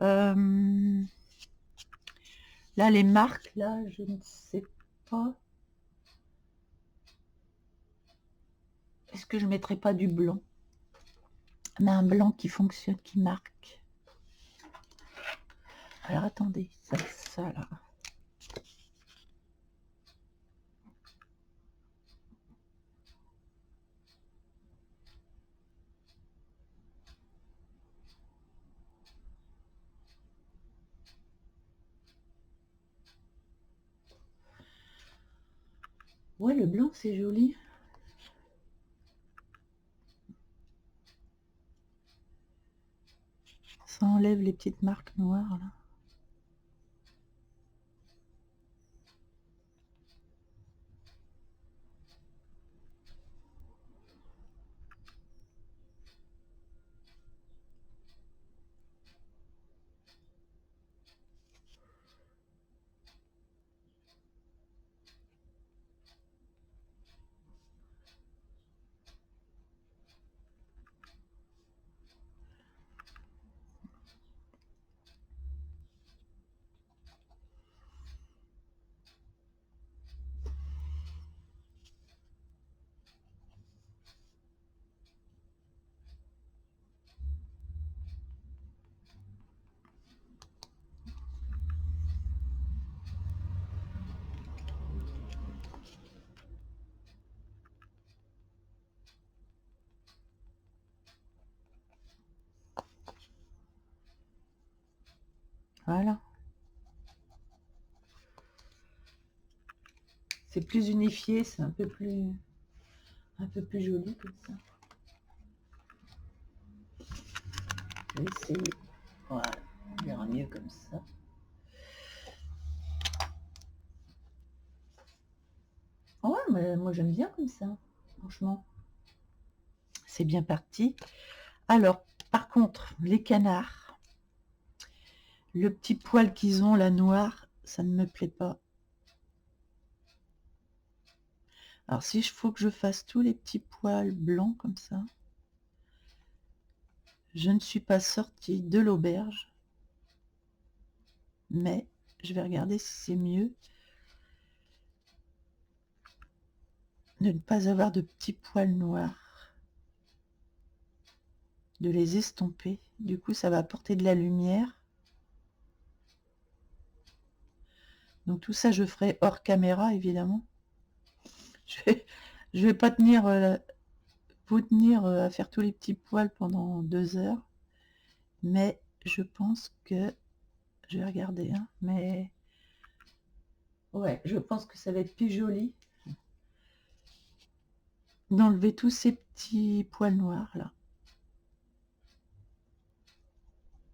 Là, les marques, là, je ne sais pas. Est-ce que je ne mettrai pas du blanc? Mais un blanc qui fonctionne, qui marque. Alors, attendez, ça là. Ouais, le blanc, c'est joli. Ça enlève les petites marques noires, là. Voilà. C'est plus unifié, c'est un peu plus joli comme ça. Je vais essayer. Voilà, on verra mieux comme ça. Ouais, mais moi j'aime bien comme ça, franchement. C'est bien parti. Alors, par contre, les canards, le petit poil qu'ils ont, la noire, ça ne me plaît pas. Alors, si il faut que je fasse tous les petits poils blancs comme ça, je ne suis pas sortie de l'auberge, mais je vais regarder si c'est mieux de ne pas avoir de petits poils noirs. de les estomper. Du coup, ça va apporter de la lumière. Donc tout ça, je ferai hors caméra, évidemment. Je vais pas tenir, vous tenir à faire tous les petits poils pendant 2 heures. Mais je pense que... Je vais regarder, hein, mais... Ouais, je pense que ça va être plus joli d'enlever tous ces petits poils noirs, là.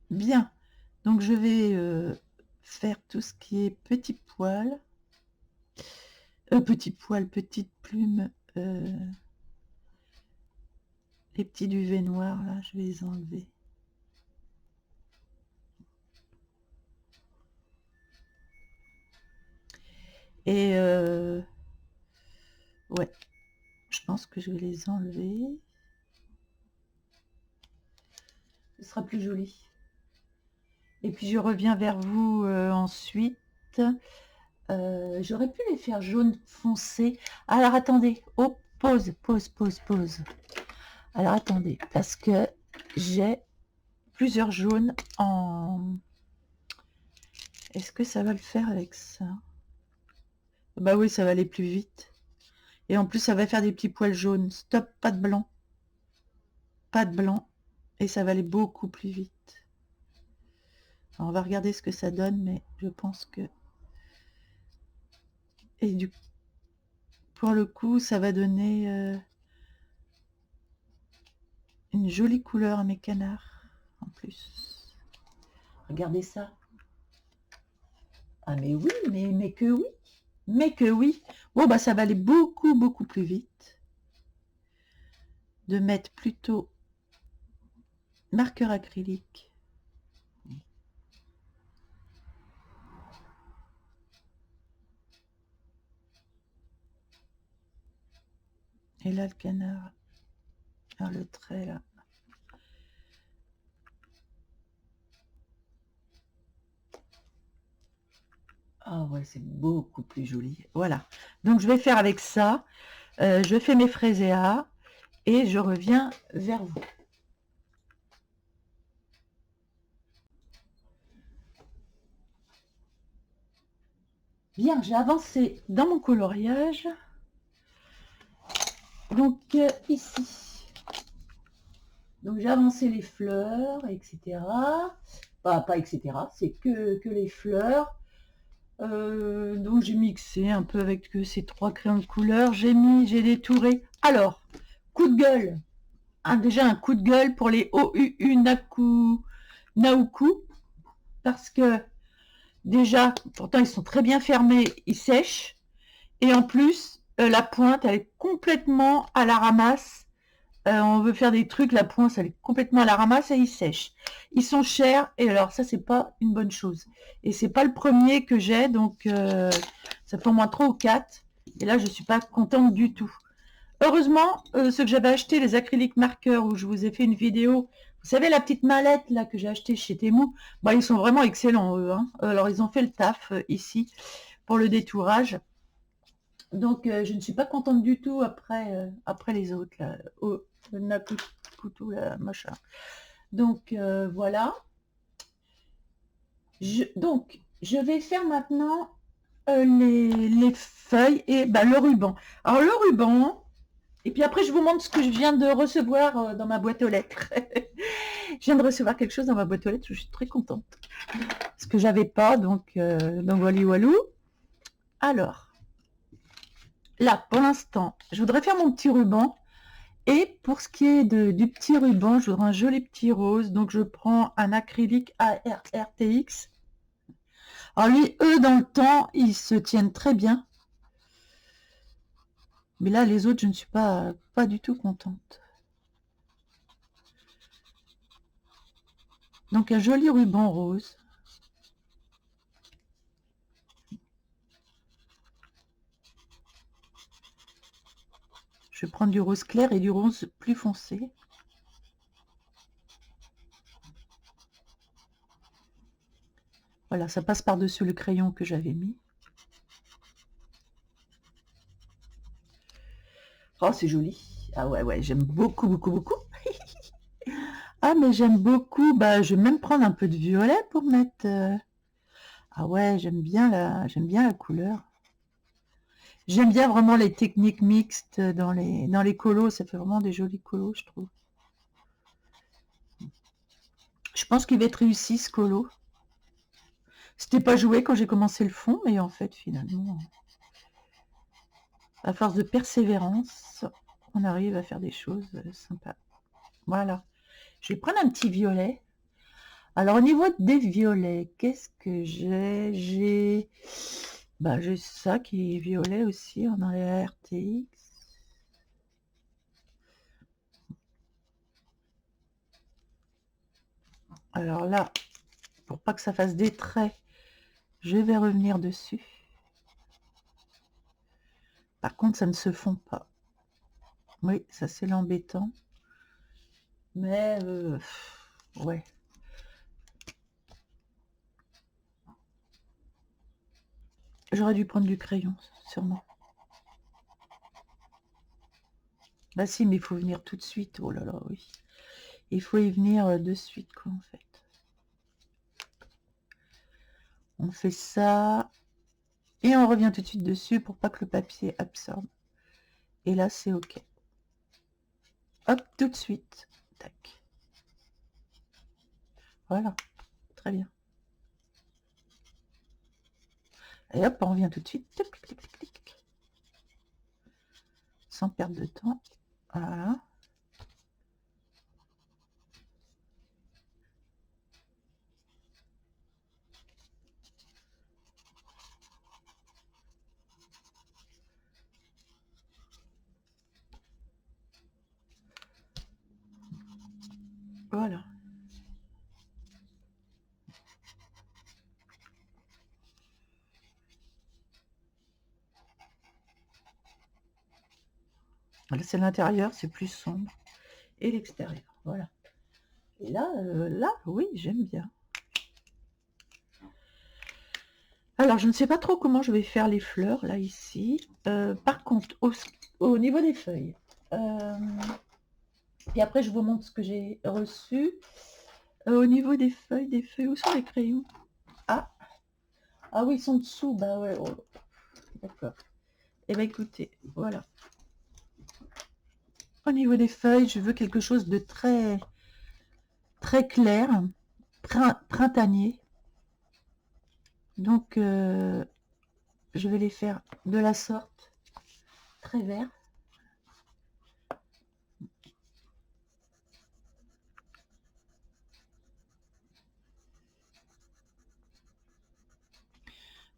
Bien. Donc je vais faire tout ce qui est petits poils. Petits poils, petites plumes. Les petits duvets noirs, là, je vais les enlever. Et ouais, je pense que je vais les enlever. Ce sera plus joli. Et puis je reviens vers vous ensuite. J'aurais pu les faire jaune foncé. Alors attendez, oh, pause. Alors attendez, parce que j'ai plusieurs jaunes en... Est-ce que ça va le faire avec ça? Bah oui, ça va aller plus vite. Et en plus, ça va faire des petits poils jaunes. Stop, pas de blanc. Pas de blanc. Et ça va aller beaucoup plus vite. Alors, on va regarder ce que ça donne, mais je pense que... Et du coup, pour le coup, ça va donner une jolie couleur à mes canards, en plus. Regardez ça. Ah mais oui, mais que oui. Mais que oui. Bon, bah ça va aller beaucoup plus vite. De mettre plutôt marqueur acrylique. Et là, le canard. Alors, le trait, là. Ah ouais, c'est beaucoup plus joli. Voilà. Donc, je vais faire avec ça. Je fais mes fraiséas et je reviens vers vous. Bien, j'ai avancé dans mon coloriage. Donc, ici. Donc, j'ai avancé les fleurs, etc. Pas etc. C'est que les fleurs. Donc j'ai mixé un peu avec ces 3 crayons de couleur. J'ai détouré. Alors, coup de gueule. Déjà un coup de gueule pour les OUU Naoku. Parce que déjà, pourtant ils sont très bien fermés, ils sèchent. Et en plus, la pointe, elle est complètement à la ramasse. On veut faire des trucs, la pointe, elle est complètement à la ramasse et ils sèchent. Ils sont chers et alors ça, c'est pas une bonne chose. Et c'est pas le premier que j'ai, donc ça fait au moins 3 ou 4. Et là, je suis pas contente du tout. Heureusement, ceux que j'avais acheté, les acryliques marqueurs, où je vous ai fait une vidéo, vous savez la petite mallette là que j'ai acheté chez Temu, bah ils sont vraiment excellents eux. Hein. Alors ils ont fait le taf ici pour le détourage. Donc je ne suis pas contente du tout après les autres là. Couteau là, machin. Donc voilà. Donc je vais faire maintenant les feuilles et bah, le ruban. Alors le ruban, et puis après je vous montre ce que je viens de recevoir dans ma boîte aux lettres. Je viens de recevoir quelque chose dans ma boîte aux lettres, je suis très contente. Ce que j'avais pas, donc voilà walou. Alors, là pour l'instant, je voudrais faire mon petit ruban. Et pour ce qui est du petit ruban, je voudrais un joli petit rose. Donc je prends un acrylique ARTX. Alors lui, eux, dans le temps, ils se tiennent très bien. Mais là, les autres, je ne suis pas du tout contente. Donc un joli ruban rose. Je vais prendre du rose clair et du rose plus foncé. Voilà, ça passe par-dessus le crayon que j'avais mis. Oh, c'est joli. Ah ouais, j'aime beaucoup. Ah, mais j'aime beaucoup. Bah, je vais même prendre un peu de violet pour mettre. Ah ouais, j'aime bien la couleur. J'aime bien vraiment les techniques mixtes dans les colos. Ça fait vraiment des jolis colos, je trouve. Je pense qu'il va être réussi ce colo. C'était pas joué quand j'ai commencé le fond, mais en fait, finalement, à force de persévérance, on arrive à faire des choses sympas. Voilà. Je vais prendre un petit violet. Alors, au niveau des violets, qu'est-ce que j'ai? J'ai ça qui est violet aussi, on a les RTX. Alors là, pour pas que ça fasse des traits, je vais revenir dessus. Par contre, ça ne se fond pas. Oui, ça c'est l'embêtant. Mais, ouais. J'aurais dû prendre du crayon, sûrement. Bah si, mais il faut venir tout de suite. Oh là là, oui. Il faut y venir de suite, quoi, en fait. On fait ça. Et on revient tout de suite dessus pour pas que le papier absorbe. Et là, c'est OK. Hop, tout de suite. Tac. Voilà. Très bien. Et hop, on revient tout de suite. Tic, tic, tic, tic. Sans perdre de temps. Voilà. Voilà. Là, c'est l'intérieur, c'est plus sombre. Et l'extérieur. Voilà. Et là, oui, j'aime bien. Alors, je ne sais pas trop comment je vais faire les fleurs, là, ici. Par contre, au niveau des feuilles, et après, je vous montre ce que j'ai reçu. Au niveau des feuilles, où sont les crayons? Ah, ah oui, ils sont dessous. Bah ouais, oh, d'accord. Eh bien, écoutez, voilà. Au niveau des feuilles, je veux quelque chose de très, très clair, printanier. Donc, je vais les faire de la sorte, très vert.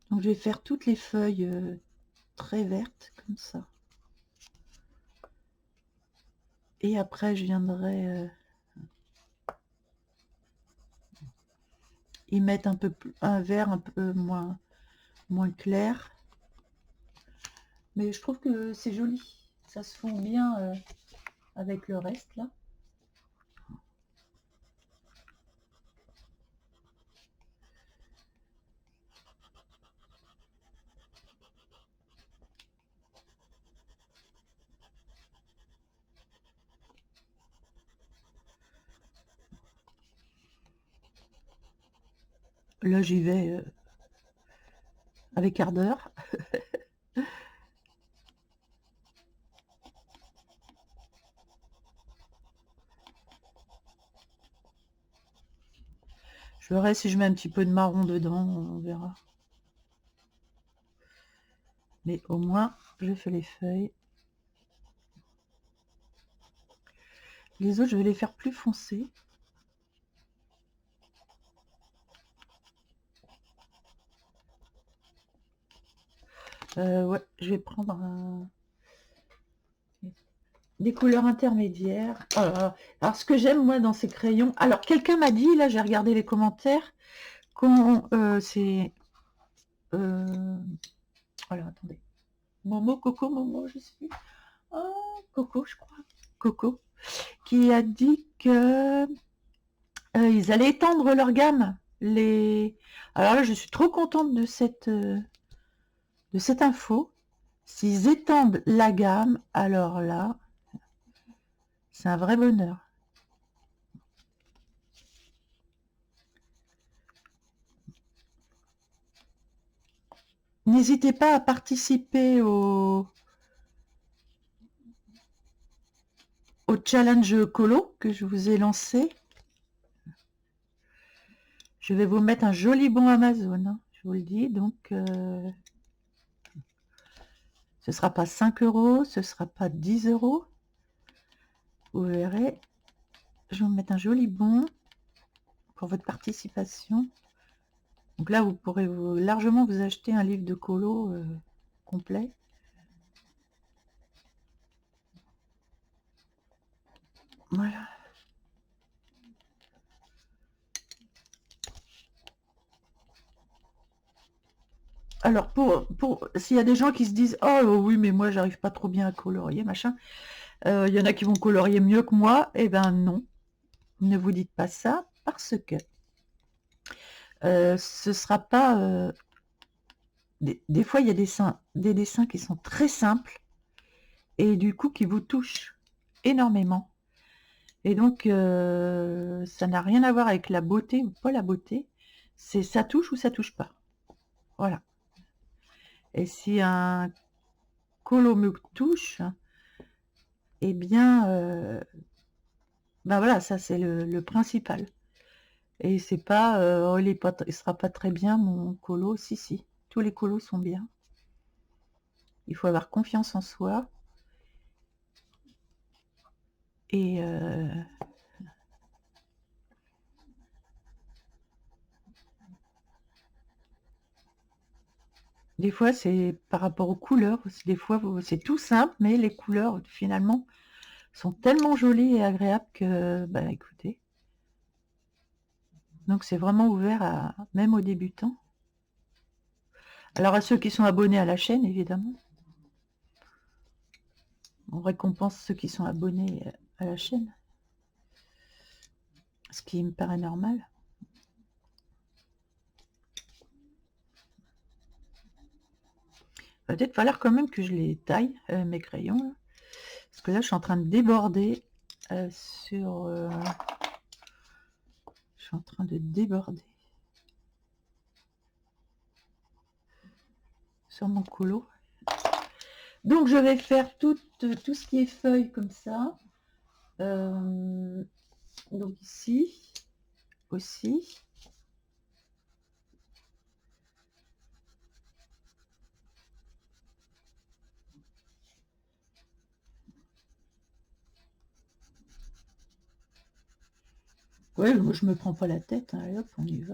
Donc, je vais faire toutes les feuilles très vertes, comme ça. Et après, je viendrai y mettre un peu plus, un vert un peu moins clair. Mais je trouve que c'est joli. Ça se fond bien avec le reste, là. Là, j'y vais avec ardeur. Je verrai si je mets un petit peu de marron dedans, on verra. Mais au moins, je fais les feuilles. Les autres, je vais les faire plus foncés. Ouais, je vais prendre des couleurs intermédiaires. Oh là là. Alors, ce que j'aime, moi, dans ces crayons... Alors, quelqu'un m'a dit, là, j'ai regardé les commentaires, qu'on... c'est... Alors, attendez. Momo, Coco, Momo, je sais plus. Oh, Coco, je crois. Coco. Qui a dit que... ils allaient étendre leur gamme. Alors là, je suis trop contente de cette info. S'ils étendent la gamme, alors là, c'est un vrai bonheur. N'hésitez pas à participer au challenge colo que je vous ai lancé. Je vais vous mettre un joli bon Amazon, hein, je vous le dis. Donc, ce ne sera pas 5 €, ce ne sera pas 10 €. Vous verrez. Je vais vous mettre un joli bon pour votre participation. Donc là, vous pourrez largement vous acheter un livre de colo complet. Voilà. Alors, s'il y a des gens qui se disent « Oh oui, mais moi, j'arrive pas trop bien à colorier, machin. Il y en a qui vont colorier mieux que moi. » Eh ben non, ne vous dites pas ça, parce que ce sera pas... des fois, il y a des dessins qui sont très simples et du coup qui vous touchent énormément. Et donc, ça n'a rien à voir avec la beauté ou pas la beauté. C'est ça touche ou ça touche pas. Voilà. Et si un colo me touche, eh bien, ben voilà, ça c'est le principal. Et c'est pas, oh, il sera pas très bien mon colo. Si, si, tous les colos sont bien. Il faut avoir confiance en soi. Et des fois, c'est par rapport aux couleurs. Des fois, c'est tout simple, mais les couleurs, finalement, sont tellement jolies et agréables que, bah, écoutez. Donc, c'est vraiment ouvert même aux débutants. Alors, à ceux qui sont abonnés à la chaîne, évidemment. On récompense ceux qui sont abonnés à la chaîne. Ce qui me paraît normal. Il va peut-être falloir quand même que je les taille, mes crayons. Là. Parce que là, je suis en train de déborder sur... je suis en train de déborder sur mon colo. Donc, je vais faire tout ce qui est feuilles comme ça. Donc, ici aussi. Ouais, moi, je me prends pas la tête. Hein, allez hop, on y va.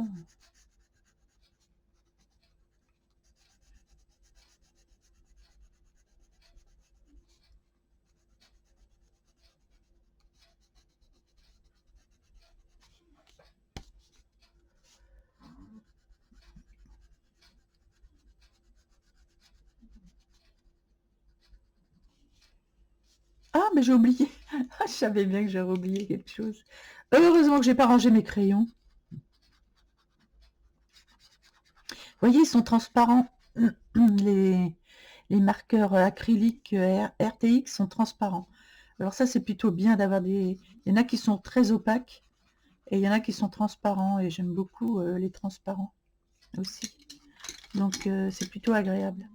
Ah, mais j'ai oublié. Je savais bien que j'avais oublié quelque chose. Heureusement que j'ai pas rangé mes crayons. Vous voyez, ils sont transparents. Les marqueurs acryliques RTX sont transparents. Alors ça, c'est plutôt bien d'avoir des... Il y en a qui sont très opaques et il y en a qui sont transparents et j'aime beaucoup les transparents aussi. Donc c'est plutôt agréable.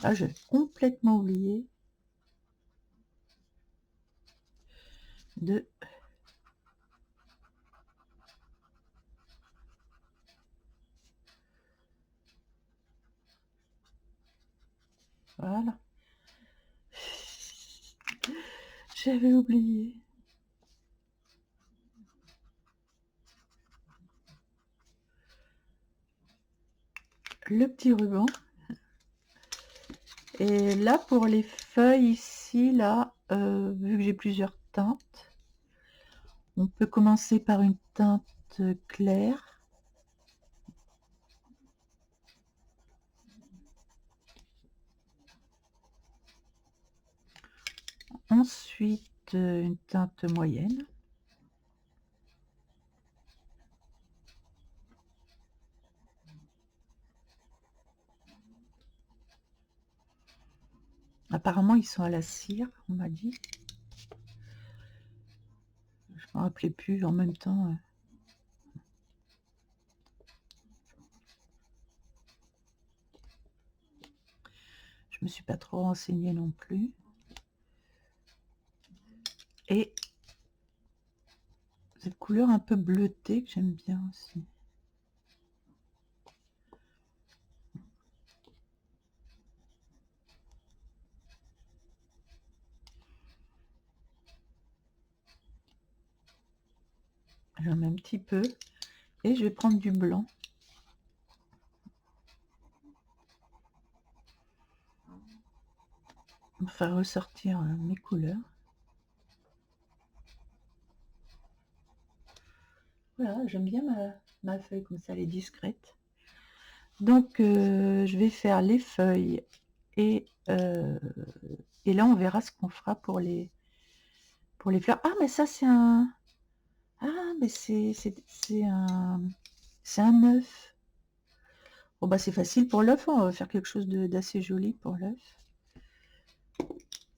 Ah, j'ai complètement oublié de... Voilà. J'avais oublié. Le petit ruban. Et là, pour les feuilles ici, là, vu que j'ai plusieurs teintes, on peut commencer par une teinte claire. Ensuite, une teinte moyenne. Apparemment, ils sont à la cire, on m'a dit. Je ne me rappelais plus en même temps. Je me suis pas trop renseignée non plus. Et cette couleur un peu bleutée que j'aime bien aussi. J'en mets un petit peu. Et je vais prendre du blanc. Pour faire ressortir mes couleurs. Voilà, j'aime bien ma feuille comme ça, elle est discrète. Donc, je vais faire les feuilles et là, on verra ce qu'on fera pour les fleurs. Ah, mais ça, c'est un... Ah, mais c'est un œuf. Bon, bah, c'est facile pour l'œuf. On va faire quelque chose d'assez joli pour l'œuf.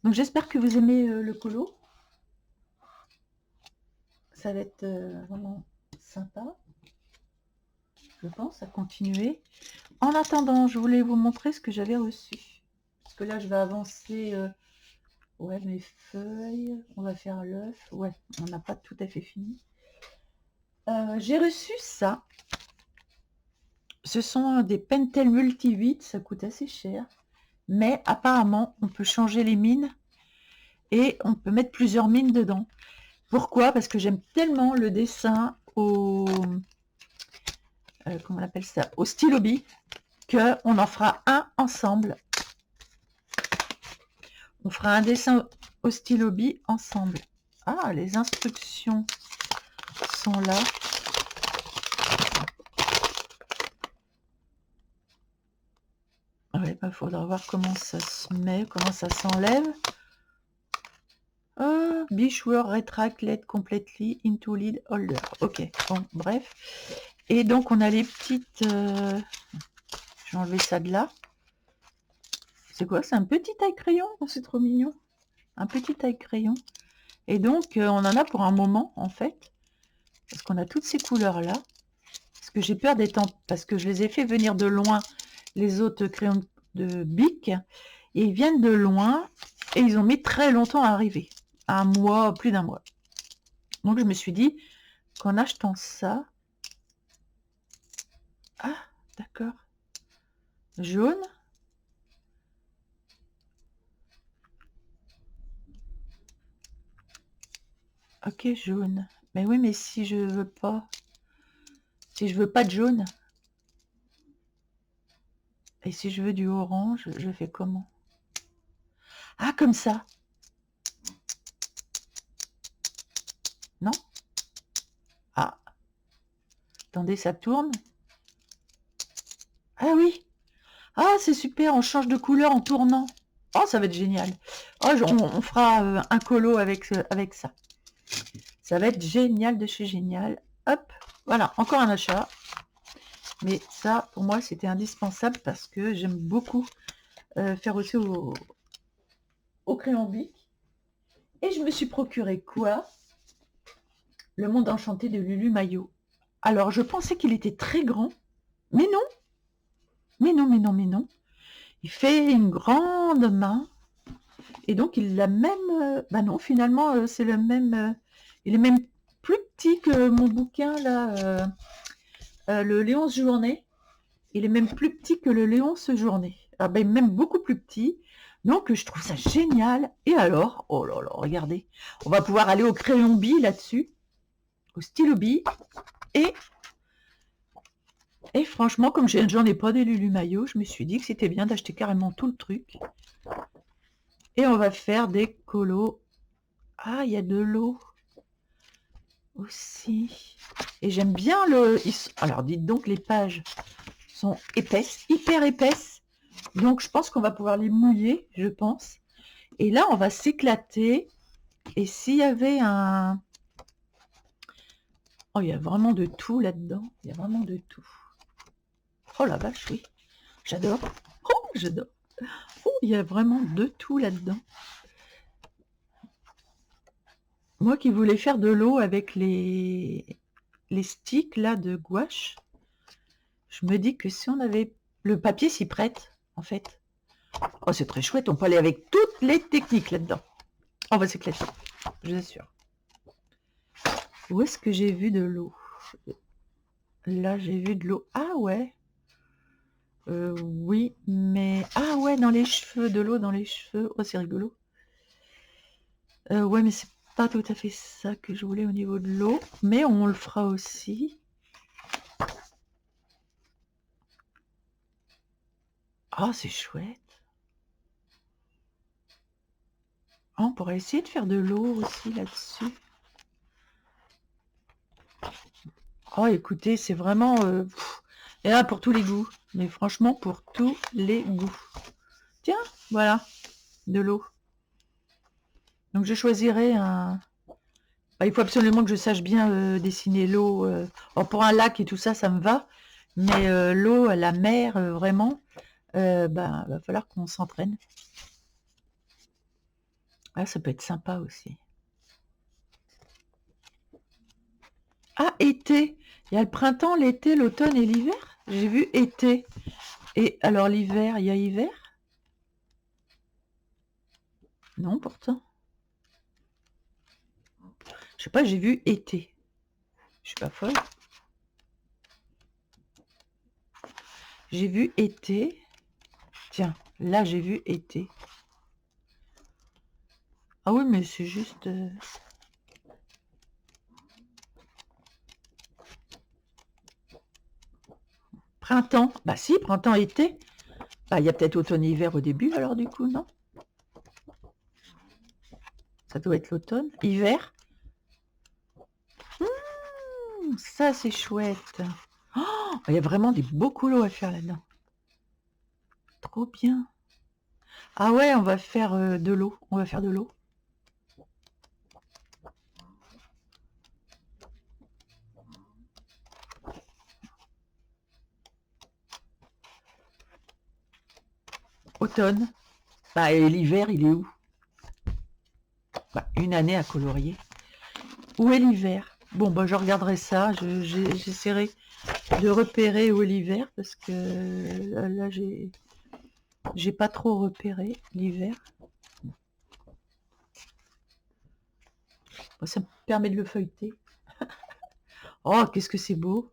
Donc, j'espère que vous aimez le colo. Ça va être vraiment sympa. Je pense à continuer. En attendant, je voulais vous montrer ce que j'avais reçu. Parce que là, je vais avancer... ouais, mes feuilles. On va faire l'œuf. Ouais, on n'a pas tout à fait fini. J'ai reçu ça. Ce sont des Pentel Multivite. Ça coûte assez cher. Mais apparemment, on peut changer les mines. Et on peut mettre plusieurs mines dedans. Pourquoi? Parce que j'aime tellement le dessin au... comment on appelle ça? Au stylo bille. Qu'on en fera un ensemble. On fera un dessin au stylo bille ensemble. Ah, les instructions sont là. Ouais, bah, faudra voir comment ça se met, comment ça s'enlève. Be sure retract lead completely into lead holder. Ok, bon, bref. Et donc, on a les petites... je vais enlever ça de là. C'est quoi? C'est un petit taille-crayon? Oh, c'est trop mignon. Un petit taille-crayon. Et donc, on en a pour un moment, en fait. Parce qu'on a toutes ces couleurs-là. Parce que j'ai peur d'être parce que je les ai fait venir de loin, les autres crayons de Bic. Et ils viennent de loin. Et ils ont mis très longtemps à arriver. Un mois, plus d'un mois. Donc, je me suis dit qu'en achetant ça... Ah, d'accord. Jaune. Ok, jaune. Mais oui, mais si je veux pas... Si je veux pas de jaune... Et si je veux du orange, je fais comment? Ah, comme ça. Non? Ah. Attendez, ça tourne. Ah oui. Ah, c'est super, on change de couleur en tournant. Oh, ça va être génial. Oh, on fera un colo avec ça. Ça va être génial de chez génial. Hop, voilà, encore un achat. Mais ça, pour moi, c'était indispensable parce que j'aime beaucoup faire aussi au crayon Bic. Et je me suis procuré quoi? Le Monde Enchanté de Lulu Maillot. Alors, je pensais qu'il était très grand, mais non. Mais non, mais non, mais non. Il fait une grande main. Et donc, il a même... bah non, finalement, c'est le même... il est même plus petit que mon bouquin, là, le Léonce Journée. Il est même plus petit que le Léonce Journée. Ah ben, même beaucoup plus petit. Donc, je trouve ça génial. Et alors, oh là là, regardez. On va pouvoir aller au crayon bille là-dessus, au stylo bille. Et franchement, comme j'en ai pas des Lulu Maillot, je me suis dit que c'était bien d'acheter carrément tout le truc. Et on va faire des colos. Ah, il y a de l'eau aussi. Et j'aime bien alors, dites donc, les pages sont épaisses, hyper épaisses. Donc, je pense qu'on va pouvoir les mouiller, je pense. Et là, on va s'éclater. Et s'il y avait un... Oh, il y a vraiment de tout là-dedans. Il y a vraiment de tout. Oh la vache, oui. J'adore. Oh, j'adore. Oh, il y a vraiment de tout là-dedans. Moi qui voulais faire de l'eau avec les sticks là de gouache, je me dis que si on avait... Le papier s'y prête, en fait. Oh, c'est très chouette, on peut aller avec toutes les techniques là-dedans. On va s'éclater, je vous assure. Où est-ce que j'ai vu de l'eau? Là, j'ai vu de l'eau. Ah ouais. Oui, mais... Ah ouais, dans les cheveux, de l'eau dans les cheveux. Oh, c'est rigolo. Ouais, mais c'est pas tout à fait ça que je voulais au niveau de l'eau. Mais on le fera aussi. Ah, c'est chouette. Ah, on pourrait essayer de faire de l'eau aussi là-dessus. Oh, écoutez, c'est vraiment... et là, pour tous les goûts. Mais franchement, pour tous les goûts. Tiens, voilà, de l'eau. Donc, je choisirai un... Bah, il faut absolument que je sache bien dessiner l'eau. Pour un lac et tout ça, ça me va. Mais l'eau, la mer, vraiment, bah, va falloir qu'on s'entraîne. Ah, ça peut être sympa aussi. Ah, été. Il y a le printemps, l'été, l'automne et l'hiver. J'ai vu été. Et alors l'hiver, il y a hiver? Non, pourtant. Je sais pas, j'ai vu été. Je suis pas folle. J'ai vu été. Tiens, là j'ai vu été. Ah oui, mais c'est juste... Printemps. Bah si, printemps, été. Bah, il y a peut-être automne-hiver au début, alors du coup, non? Ça doit être l'automne. Hiver. Ça, c'est chouette. Oh, il y a vraiment des beaux coulots à faire là-dedans. Trop bien. Ah ouais, on va faire de l'eau. On va faire de l'eau. Automne. Bah, et l'hiver, il est où? Bah, une année à colorier. Où est l'hiver? Bon, bah, je regarderai ça. J'essaierai de repérer où est l'hiver parce que là, j'ai pas trop repéré l'hiver. Bon, ça me permet de le feuilleter. Oh, qu'est-ce que c'est beau.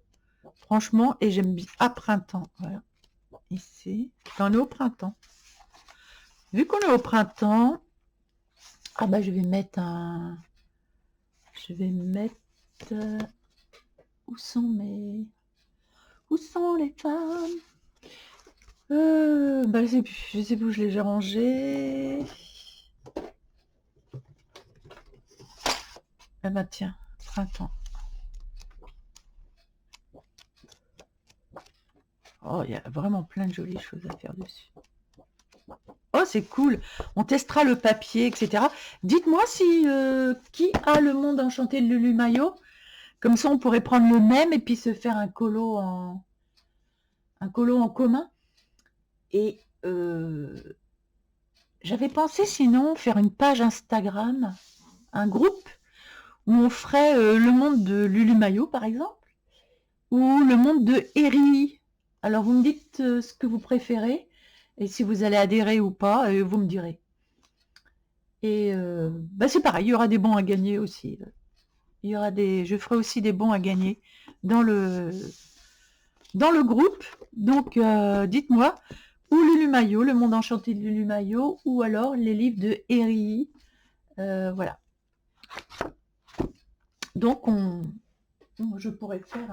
Franchement, et j'aime bien à printemps. Voilà. Ici. On est au printemps. Vu qu'on est au printemps, ah bah je vais mettre un... Je vais mettre... Où sont les femmes? Bah je sais plus où je les ai rangées. Ah bah tiens, printemps. Oh, il y a vraiment plein de jolies choses à faire dessus. Oh, c'est cool. On testera le papier, etc. Dites-moi si qui a le monde enchanté de Lulu Maillot. Comme ça, on pourrait prendre le même et puis se faire un colo en commun. Et j'avais pensé sinon faire une page Instagram, un groupe où on ferait le monde de Lulu Maillot, par exemple, ou le monde de Eri. Alors, vous me dites ce que vous préférez et si vous allez adhérer ou pas, vous me direz. Et bah c'est pareil, il y aura des bons à gagner aussi. Je ferai aussi des bons à gagner dans le groupe. Donc dites-moi, ou Lulu Maillot, le monde enchanté de Lulu Maillot, ou alors les livres de Eri. Voilà. Donc je pourrais faire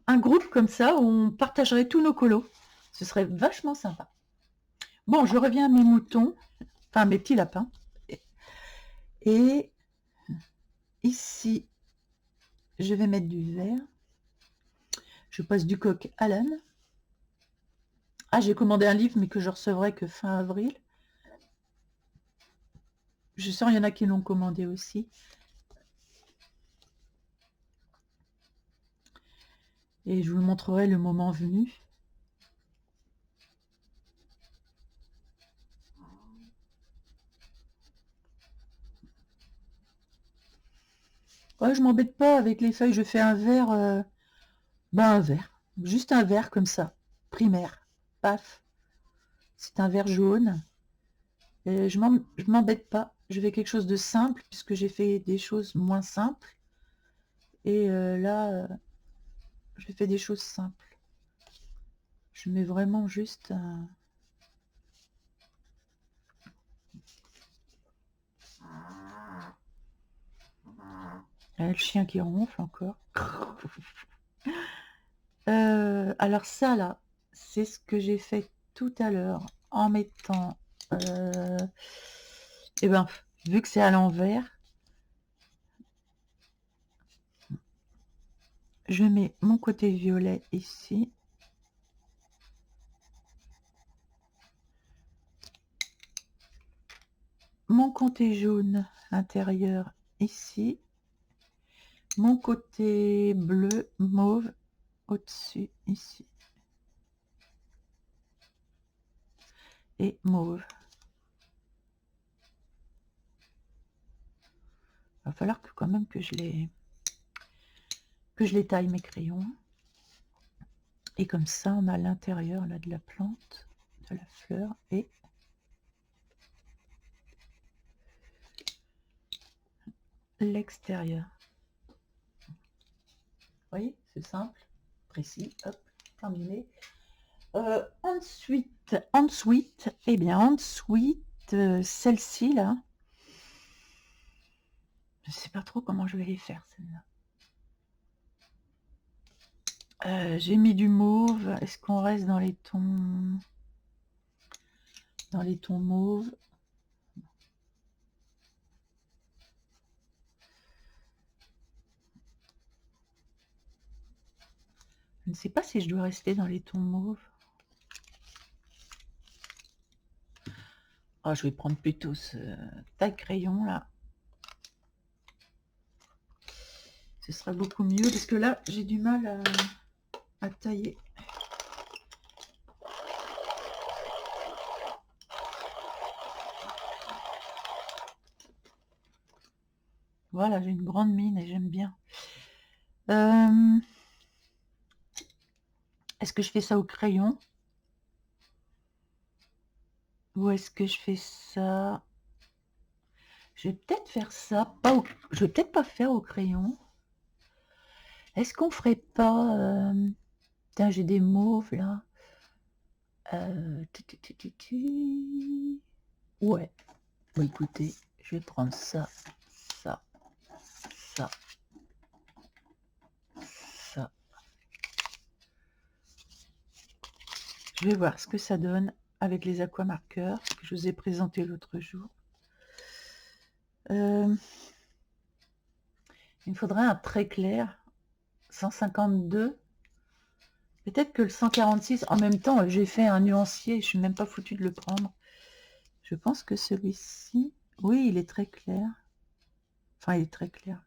un groupe comme ça où on partagerait tous nos colos. Ce serait vachement sympa. Bon, je reviens à mes moutons, enfin mes petits lapins. Et ici, je vais mettre du vert. Je passe du coq à l'âne. Ah, j'ai commandé un livre, mais que je recevrai que fin avril. Je sens qu'il y en a qui l'ont commandé aussi. Et je vous le montrerai le moment venu. Ouais, je m'embête pas avec les feuilles, je fais un vert, un vert. Juste un vert comme ça, primaire. Paf. C'est un vert jaune. Et je m'embête pas. Je fais quelque chose de simple puisque j'ai fait des choses moins simples. Et là, je fais des choses simples. Je mets vraiment juste un... Le chien qui ronfle encore. Alors ça là, c'est ce que j'ai fait tout à l'heure en mettant... et ben, vu que c'est à l'envers, je mets mon côté violet ici. Mon côté jaune intérieur ici. Mon côté bleu, mauve, au-dessus, ici. Et mauve. Il va falloir que quand même que je les taille mes crayons. Et comme ça, on a l'intérieur là de la plante, de la fleur et l'extérieur. Vous voyez, c'est simple, précis, hop, terminé. Ensuite, eh bien, ensuite, celle-ci là, je sais pas trop comment je vais les faire celle-là. J'ai mis du mauve. Est-ce qu'on reste dans les tons mauves? Je ne sais pas si je dois rester dans les tons mauves. Oh, je vais prendre plutôt ce taille crayon là. Ce sera beaucoup mieux parce que là, j'ai du mal à tailler. Voilà, j'ai une grande mine et j'aime bien. Est-ce que je fais ça au crayon? Ou est-ce que je fais ça? Je vais peut-être faire ça. Je vais peut-être pas faire au crayon. Est-ce qu'on ferait pas... Putain, j'ai des mauves là. Ouais. Bon, écoutez, je vais prendre ça, ça, ça, ça. Je vais voir ce que ça donne avec les aquamarqueurs que je vous ai présenté l'autre jour. Il me faudrait un très clair. 152. Peut-être que le 146, en même temps, j'ai fait un nuancier, je suis même pas foutu de le prendre. Je pense que celui-ci, oui, il est très clair. Enfin, il est très clair.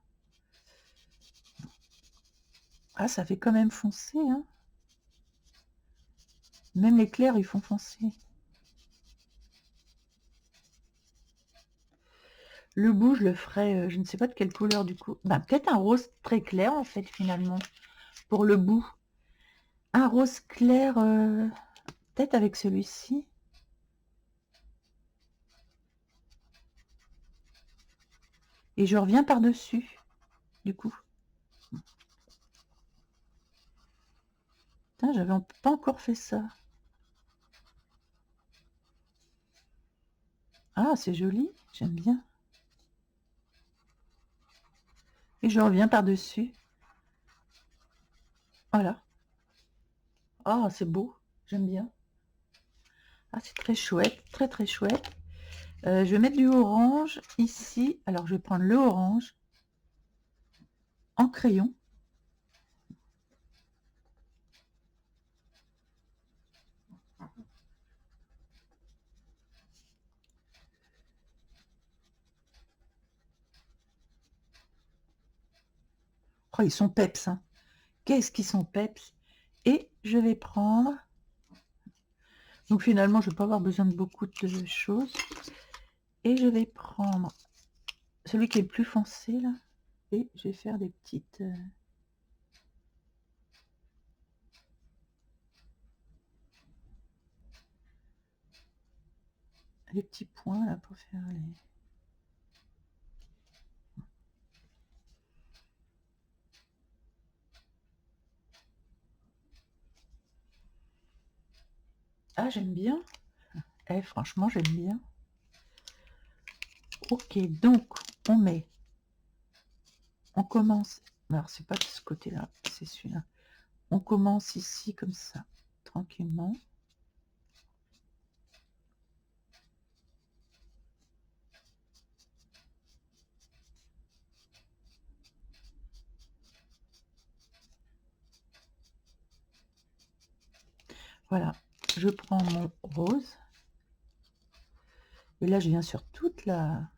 Ah, ça fait quand même foncer, hein. Même les clairs, ils font foncer. Le bout, je le ferai, je ne sais pas de quelle couleur du coup. Ben, peut-être un rose très clair, en fait, finalement, pour le bout. Un rose clair, peut-être avec celui-ci. Et je reviens par-dessus, du coup. Putain, j'avais pas encore fait ça. Ah, c'est joli, j'aime bien. Et je reviens par-dessus. Voilà. Ah, c'est beau, j'aime bien. Ah, c'est très chouette, très très chouette. Je vais mettre du orange ici. Alors, je vais prendre le orange en crayon. Oh, ils sont peps, hein. Qu'est-ce qu'ils sont peps. Et je vais prendre... Donc finalement, je ne vais pas avoir besoin de beaucoup de choses. Et je vais prendre celui qui est le plus foncé, là. Et je vais faire des petites... les petits points là pour faire les... Ah, j'aime bien. Eh, franchement, j'aime bien. Ok, donc, on commence. Alors, c'est pas de ce côté-là, c'est celui-là. On commence ici, comme ça, tranquillement. Voilà, je prends mon rose. Et là, je viens sur toute la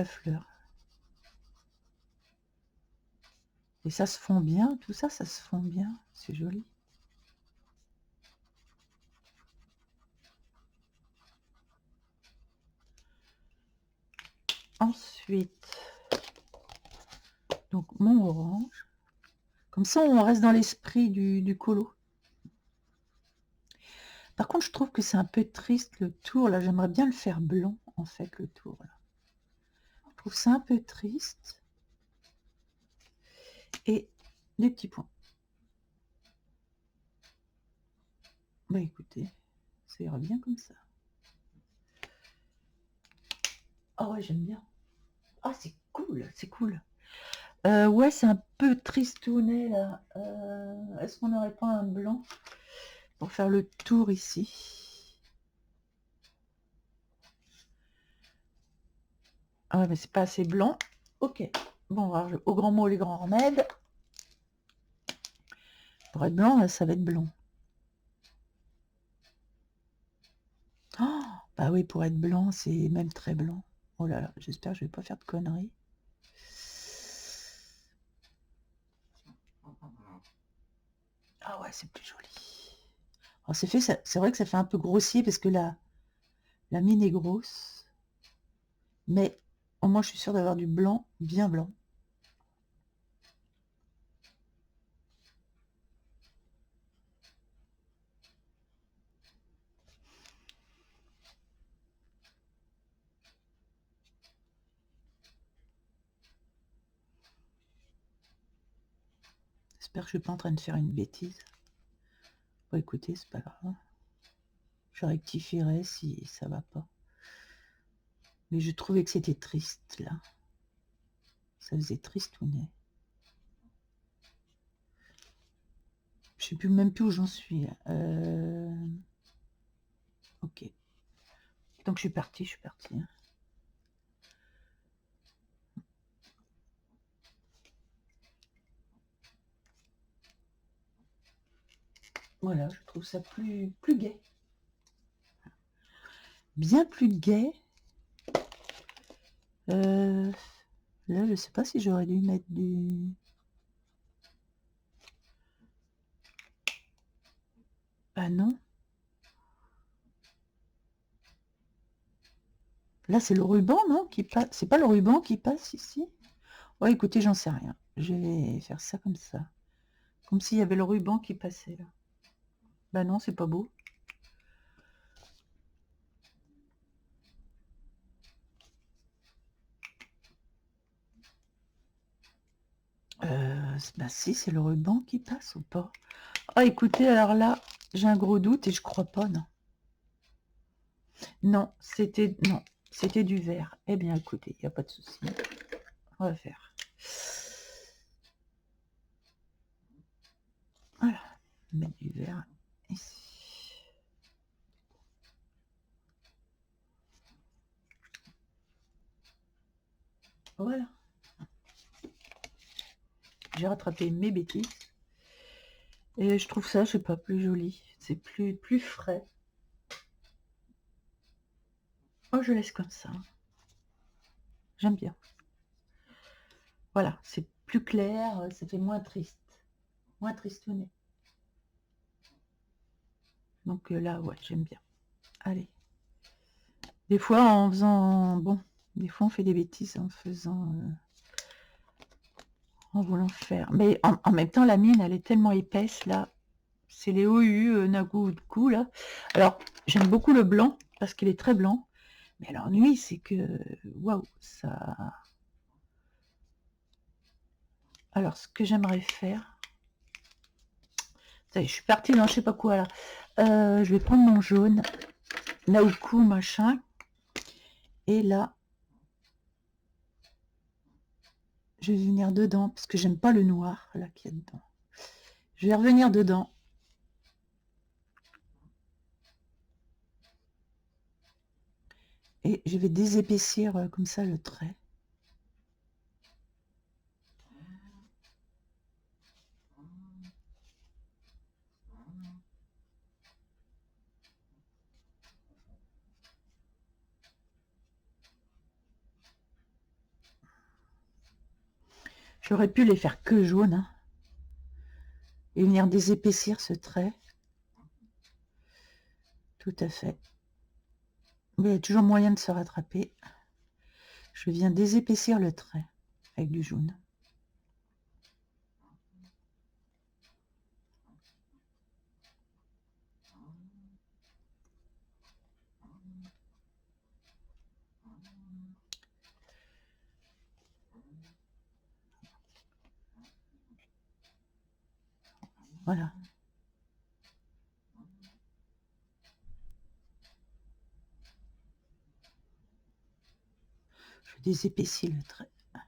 fleur. Et ça se fond bien, tout ça, ça se fond bien. C'est joli. Ensuite, donc mon orange. Comme ça, on reste dans l'esprit du colo. Par contre, je trouve que c'est un peu triste le tour. Là, j'aimerais bien le faire blanc, en fait, le tour. Là. Je trouve ça un peu triste. Et des petits points. Bah écoutez, ça ira bien comme ça. Ah ouais, j'aime bien. Ah, c'est cool, c'est cool. Ouais, c'est un peu tristounet, là. Est-ce qu'on n'aurait pas un blanc pour faire le tour ici? Ah ouais, mais c'est pas assez blanc. Ok. Bon, alors, au grand mot, les grands remèdes. Pour être blanc, là, ça va être blanc. Oh, bah oui, pour être blanc, c'est même très blanc. Oh là là, j'espère que je vais pas faire de conneries. Ah ouais, c'est plus joli. Alors c'est fait, c'est vrai que ça fait un peu grossier parce que la mine est grosse. Mais au moins je suis sûre d'avoir du blanc, bien blanc. J'espère que je suis pas en train de faire une bêtise. Bon écoutez, c'est pas grave. Je rectifierai si ça va pas. Mais je trouvais que c'était triste là. Ça faisait tristounet. Je sais plus même plus où j'en suis. Ok. Donc je suis partie. Voilà, je trouve ça plus gai. Bien plus gai. Là, je sais pas si j'aurais dû mettre du... Ah non. Là, c'est le ruban, non, qui passe. C'est pas le ruban qui passe ici? Ouais, écoutez, j'en sais rien. Je vais faire ça comme ça. Comme s'il y avait le ruban qui passait là. Bah non, c'est pas beau. Bah si, c'est le ruban qui passe ou pas? Ah, écoutez, alors là, j'ai un gros doute et je crois pas, non. Non, c'était du vert. Eh bien, écoutez, il n'y a pas de souci. On va faire. Voilà, mettre du vert ici. Voilà. J'ai rattrapé mes bêtises. Et je trouve ça, je sais pas, plus joli. C'est plus frais. Oh, je laisse comme ça. J'aime bien. Voilà, c'est plus clair, ça fait moins triste. Moins tristounet. Donc là, ouais, j'aime bien. Allez. Des fois, en faisant... Bon, des fois, on fait des bêtises en faisant... en voulant faire. Mais en même temps, la mine, elle est tellement épaisse, là. C'est les OU Naguku là. Alors, j'aime beaucoup le blanc parce qu'il est très blanc. Mais l'ennui, c'est que... Waouh, ça... Alors, ce que j'aimerais faire... Ça y est, je suis partie dans je sais pas quoi là. Je vais prendre mon jaune. Naoku, machin. Et là... Je vais venir dedans parce que j'aime pas le noir là qu'il y a dedans. Je vais revenir dedans. Et je vais désépaissir comme ça le trait. J'aurais pu les faire que jaune. Hein, et venir désépaissir ce trait. Tout à fait. Mais il y a toujours moyen de se rattraper. Je viens désépaissir le trait avec du jaune. Voilà. Je désépaissis le trait. Il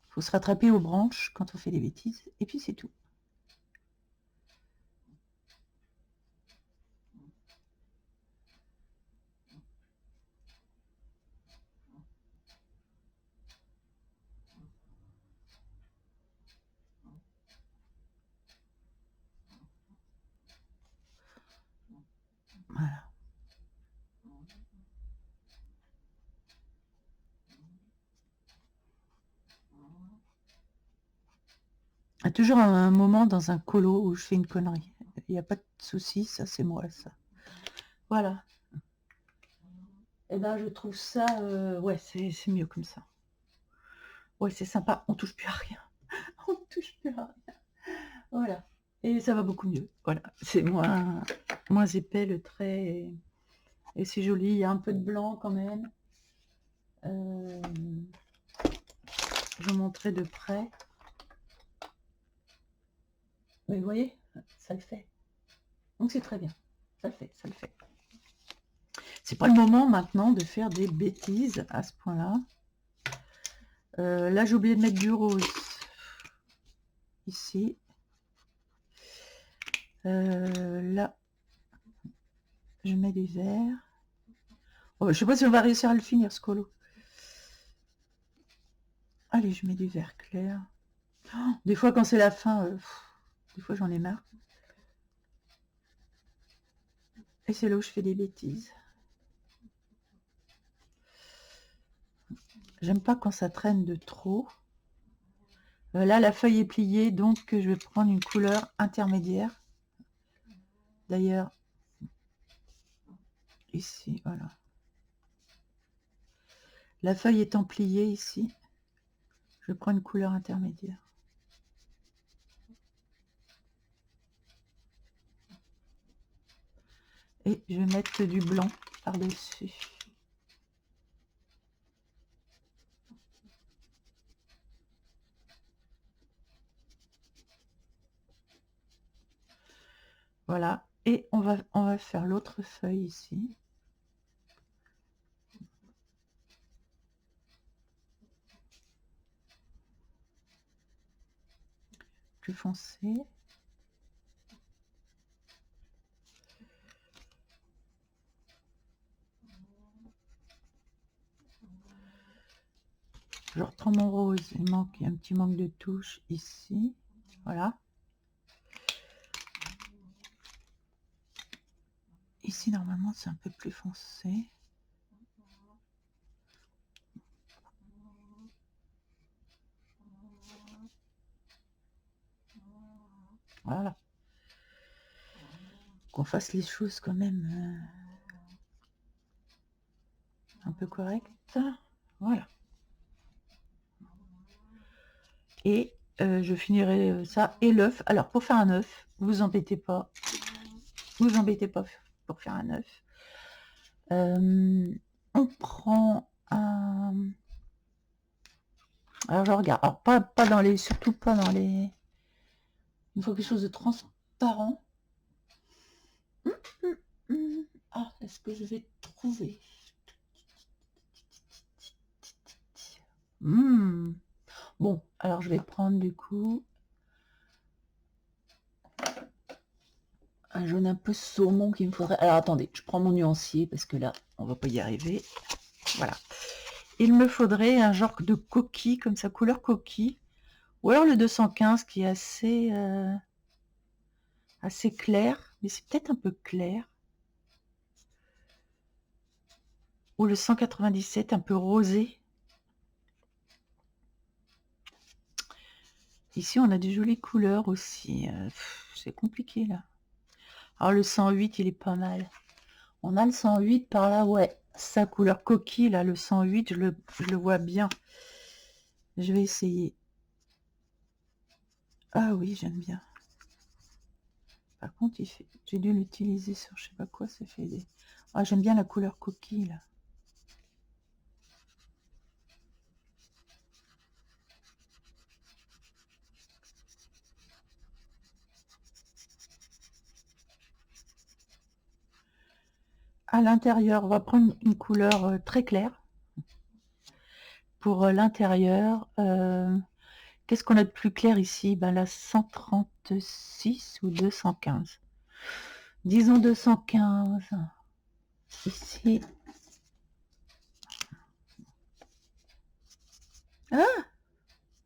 faut se rattraper aux branches quand on fait des bêtises. Et puis c'est tout. Voilà. Il y a toujours un moment dans un colo où je fais une connerie. Il n'y a pas de souci, ça c'est moi ça. Voilà. Et ben je trouve ça, ouais, c'est mieux comme ça. Ouais, c'est sympa, on touche plus à rien. On touche plus à rien. Voilà. Et ça va beaucoup mieux. Voilà. C'est moins épais le trait. Et c'est joli. Il y a un peu de blanc quand même. Je vous montrerai de près. Mais vous voyez, ça le fait. Donc c'est très bien. Ça le fait, ça le fait. C'est pas le moment maintenant de faire des bêtises à ce point-là. Là, j'ai oublié de mettre du rose. Ici. Là, je mets des verts. Oh, je sais pas si on va réussir à le finir, ce colo. Allez, je mets du vert clair. Oh, des fois, quand c'est la fin, des fois, j'en ai marre. Et c'est là où je fais des bêtises. J'aime pas quand ça traîne de trop. Là, la feuille est pliée, donc je vais prendre une couleur intermédiaire. D'ailleurs, ici, voilà. La feuille étant pliée ici, je prends une couleur intermédiaire. Et je vais mettre du blanc par-dessus. Voilà. Et on va faire l'autre feuille ici. Plus foncé. Je reprends mon rose. Il y a un petit manque de touche ici. Voilà. Ici, normalement, c'est un peu plus foncé. Voilà. Qu'on fasse les choses quand même un peu correctes. Voilà. Et je finirai ça et l'œuf. Alors, pour faire un œuf, vous embêtez pas. Vous embêtez pas pour faire un œuf. On prend un... Alors, je regarde. Alors, pas dans les... Surtout pas dans les... Il faut quelque chose de transparent. Ah, est-ce que je vais trouver? Bon, alors je vais prendre du coup un jaune un peu saumon qu'il me faudrait. Alors attendez, je prends mon nuancier parce que là, on va pas y arriver. Voilà. Il me faudrait un genre de coquille, comme ça, couleur coquille. Ou alors le 215 qui est assez clair, mais c'est peut-être un peu clair. Ou le 197 un peu rosé. Ici, on a des jolies couleurs aussi. C'est compliqué là. Alors le 108, il est pas mal. On a le 108 par là, ouais. Sa couleur coquille, là, le 108, je le vois bien. Je vais essayer. Ah oui, j'aime bien. Par contre, j'ai dû l'utiliser sur je sais pas quoi, ça fait des... Ah, j'aime bien la couleur coquille, là. À l'intérieur, on va prendre une couleur très claire. Pour l'intérieur, qu'est-ce qu'on a de plus clair ici? Ben, la 136 ou 215. Disons 215. Ici.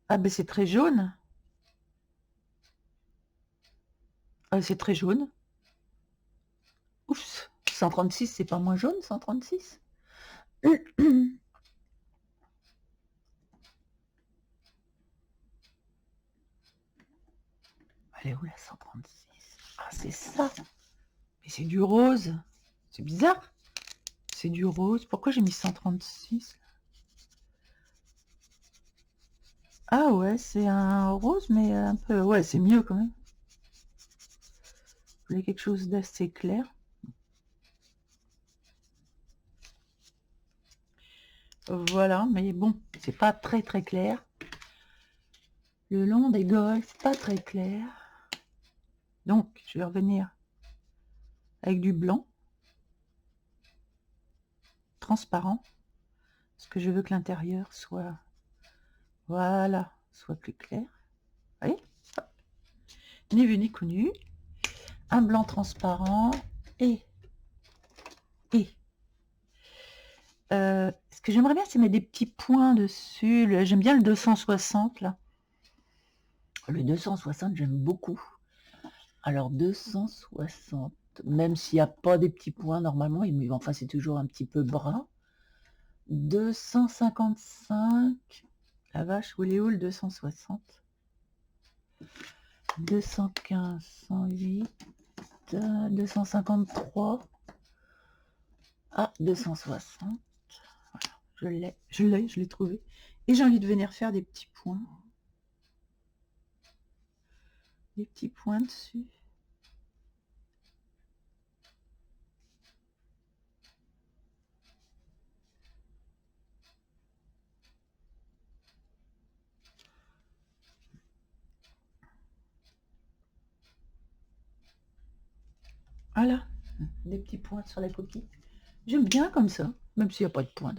Ah ben c'est très jaune. Ah, c'est très jaune. Oups, 136, c'est pas moins jaune, 136. Elle est où la 136? Ah, c'est ça. Mais c'est du rose. C'est bizarre. C'est du rose. Pourquoi j'ai mis 136? Ah ouais, c'est un rose, mais un peu... Ouais, c'est mieux quand même. Vous voulez quelque chose d'assez clair. Voilà, mais bon, c'est pas très très clair. Le long des golfs, pas très clair. Donc, je vais revenir avec du blanc. Transparent. Parce que je veux que l'intérieur soit... Voilà, soit plus clair. Vous voyez? Ni vu ni connu. Un blanc transparent et ce que j'aimerais bien, c'est mettre des petits points dessus. J'aime bien le 260 là. Le 260, j'aime beaucoup. Alors 260, même s'il n'y a pas des petits points normalement, enfin c'est toujours un petit peu brun. 255, la vache, où il est où le 260? 215, 108, 253. Ah, 260. Voilà, je l'ai trouvé. Et j'ai envie de venir faire des petits points. Des petits points dessus. Voilà, des petits points sur la coquille. J'aime bien comme ça, même s'il n'y a pas de point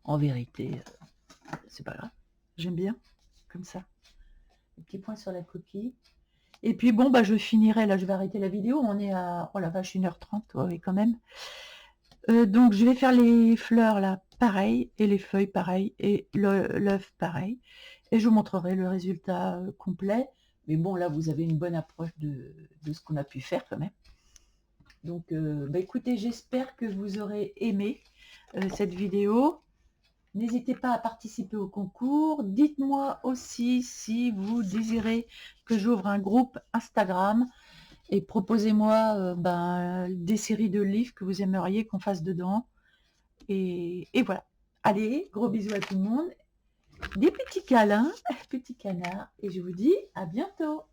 en vérité, c'est pas grave. J'aime bien comme ça. Des petits points sur la coquille. Et puis bon, bah je finirai, là je vais arrêter la vidéo, on est à, oh la vache, 1h30, oui quand même. Donc je vais faire les fleurs là, pareil, et les feuilles pareil, et l'œuf pareil. Et je vous montrerai le résultat complet. Mais bon, là vous avez une bonne approche de ce qu'on a pu faire quand même. Donc bah écoutez, j'espère que vous aurez aimé cette vidéo. N'hésitez pas à participer au concours. Dites-moi aussi si vous désirez que j'ouvre un groupe Instagram et proposez-moi des séries de livres que vous aimeriez qu'on fasse dedans. Et voilà. Allez, gros bisous à tout le monde des petits câlins, petits canards, et je vous dis à bientôt.